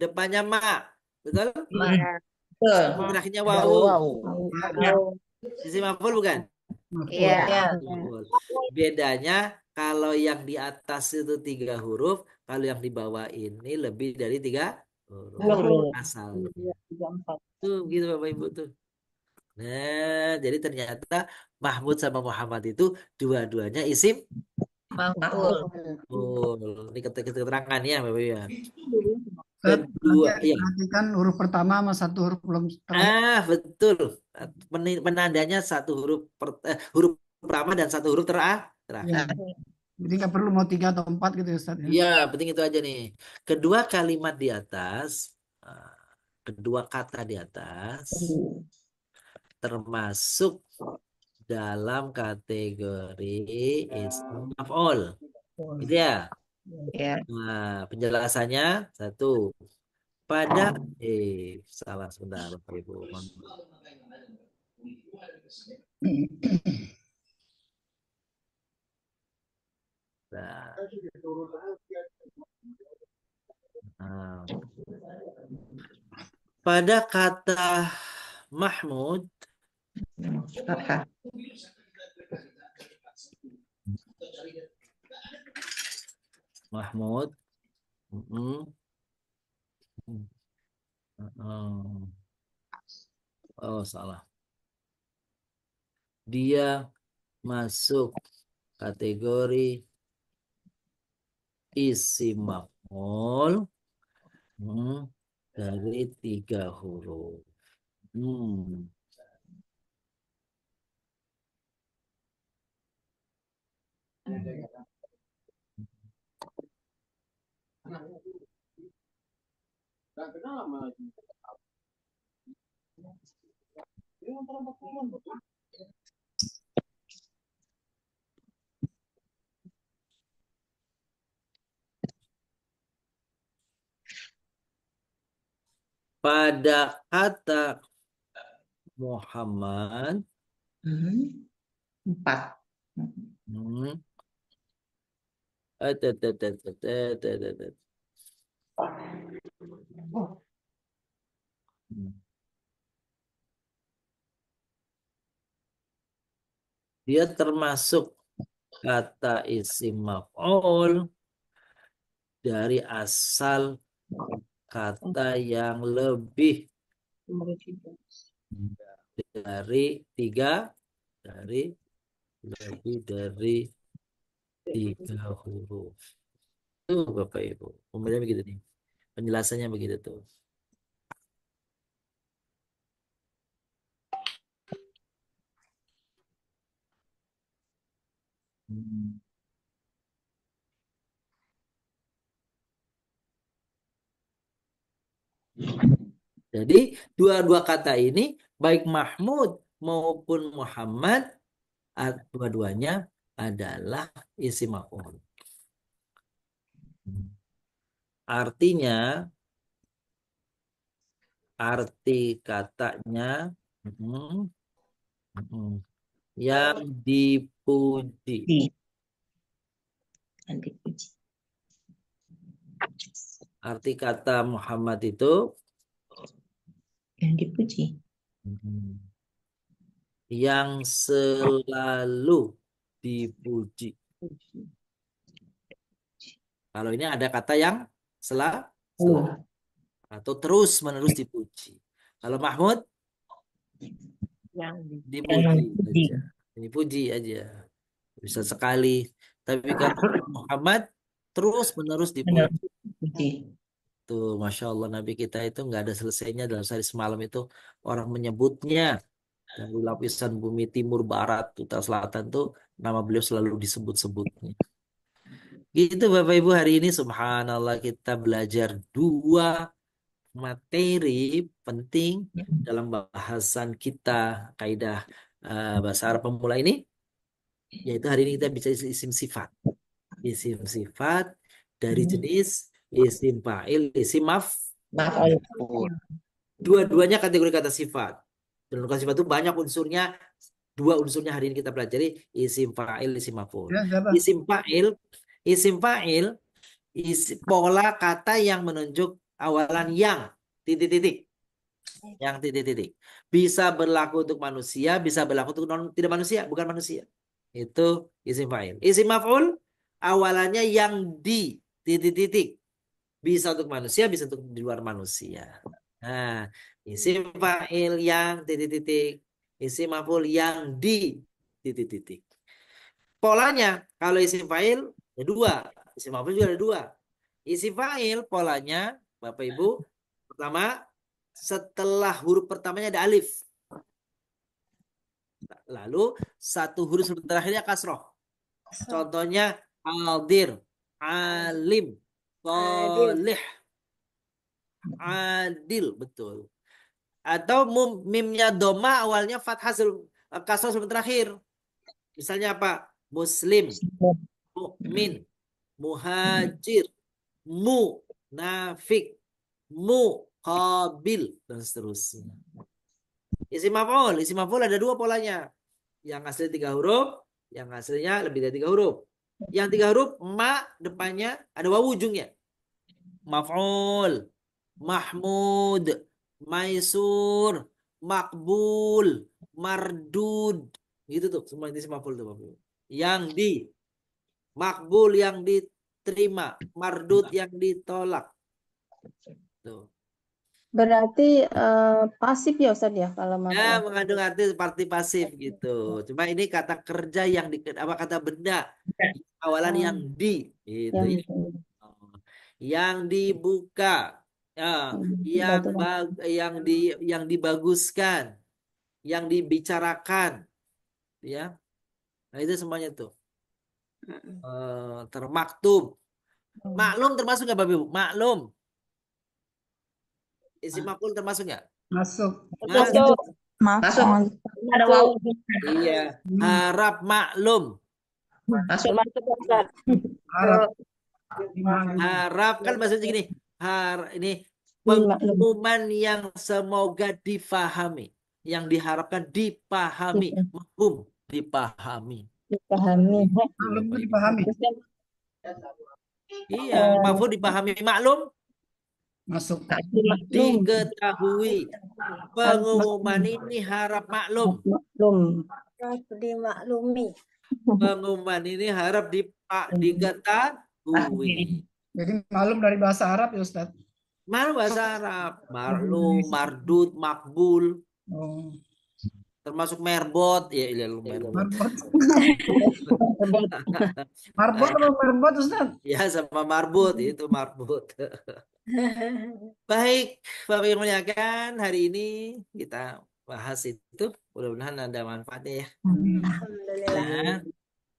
depannya ma, betul? Betul. Terakhirnya wawu. Isim maf'ul bukan? Iya. Betul. Bedanya kalau yang di atas itu 3 huruf, kalau yang di bawah ini lebih dari 3 huruf asalnya. Tuh gitu Bapak Ibu tuh. Nah, jadi ternyata Mahmud sama Muhammad itu dua-duanya isim Maf'ul. Ini keterangan ya Bapak Ibu ya. Kedua, perhatikan huruf pertama sama satu huruf belum terakhir. Betul. Penandanya satu huruf huruf pertama dan satu huruf terakhir. Ya. Jadi nggak perlu mau 3 atau 4 gitu ya Ustaz ya. Iya, penting itu aja nih. Kedua kalimat di atas, kedua kata di atas termasuk dalam kategori isim maf'ul. Gitu ya? Nah, penjelasannya satu. Pada salah sebentar Bapak Ibu. Nah. Pada kata Mahmud oh salah, dia masuk kategori isim maf'ul dari 3 huruf. Pada kata Muhammad 4. Dia termasuk kata isim maf'ul dari asal kata yang lebih dari 3 huruf. Tuh Bapak Ibu, umumnya begitu nih. Penjelasannya begitu tuh. Jadi dua-dua kata ini baik Mahmud maupun Muhammad dua-duanya adalah isim maf'ul. Artinya arti katanya yang dipuji. Yang dipuji. Arti kata Muhammad itu Yang dipuji. yang selalu dipuji. Kalau ini ada kata yang selalu atau terus menerus dipuji. Kalau Mahmud dipuji aja. Dipuji aja. Bisa sekali. Tapi kalau Muhammad terus menerus dipuji. Tuh, Masya Allah, Nabi kita itu nggak ada selesainya dalam sehari semalam itu. Orang menyebutnya dari lapisan bumi timur, barat, utara, selatan tuh nama beliau selalu disebut-sebutnya. Gitu Bapak Ibu, hari ini subhanallah kita belajar 2 materi penting dalam bahasan kita kaidah bahasa Arab pemula ini, yaitu hari ini kita bicara isim sifat. Isim sifat dari jenis isim fa'il, isim maf'ul. Dua-duanya kategori kata sifat. Dan kata sifat itu banyak unsurnya. 2 unsurnya hari ini kita pelajari, isim fa'il, isim maf'ul. Isim fa'il, pola kata yang menunjuk awalan yang titik-titik. Yang titik-titik. Bisa berlaku untuk manusia, bisa berlaku untuk tidak manusia, bukan manusia. Itu isim fa'il. Isim maf'ul awalannya yang di titik-titik. Bisa untuk manusia, bisa untuk di luar manusia. Nah, isim fa'il yang titik-titik, isim maf'ul yang di titik-titik. Polanya kalau isim fa'il ada 2, isim maf'ul juga ada 2. Isim fa'il polanya Bapak Ibu, pertama setelah huruf pertamanya ada alif. Lalu 1 huruf terakhirnya kasroh. Contohnya hadir, alim, solih, adil, betul. Atau mimnya doma awalnya fathah kasroh sebelum terakhir. Misalnya apa? Muslim, mukmin, muhajir, munafik, muqabil, dan seterusnya. Isim maf'ul ada 2 polanya. Yang asli 3 huruf, yang aslinya lebih dari 3 huruf. Yang 3 huruf ma depannya ada wawu ujungnya. Maf'ul, mahmud, maisur, makbul, mardud. Gitu tuh semua isim maf'ul tuh Bapak. Yang di makbul yang diterima, mardud yang ditolak. Tuh. Berarti pasif ya Ustaz ya kalau Ya, maf'ul. mengandung arti pasif gitu. Cuma ini kata kerja yang kata benda awalan yang di gitu ya. Yang dibuka, ya, yang dibaguskan, yang dibicarakan, ya. Nah itu semuanya tuh termaktub. Maklum termasuk nggak Bapak Ibu? Maklum. Isim maf'ul termasuk nggak? Masuk. Masuk. Ada wawu. Iya. Harap maklum. Masuk. Harap kan maksudnya gini. Ini pengumuman yang semoga difahami. Yang diharapkan dipahami. Mahfum dipahami. Maklum itu dipahami. Iya, mahfum dipahami. Maklum masuk. Diketahui. Pengumuman ini harap maklum. Dimaklumi. Pengumuman ini harap diketahui. Jadi maklum dari bahasa Arab ya Ustaz? Maklum bahasa Arab. Maklum, mardud, makbul. Termasuk merbot. Ya, merbot. Marbot atau merbot Ustaz? Ya, sama marbot. Itu marbot. Baik, Bapak yang muliakan, hari ini kita bahas itu. Mudah-mudahan ada manfaatnya ya. Alhamdulillah.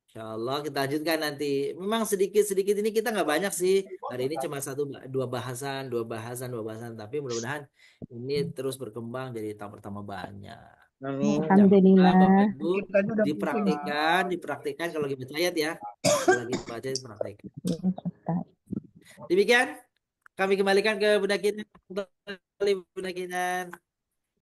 Insya Allah kita lanjutkan nanti. Memang sedikit-sedikit ini kita nggak banyak sih. Hari ini cuma 1-2 bahasan. Tapi mudah-mudahan ini terus berkembang jadi pertama banyak. Alhamdulillah. Bapak Ibu, dipraktikkan kalau lagi baca ayat ya. Kalau lagi baca dipraktikkan. Demikian. Kami kembalikan ke Bunda Kinan.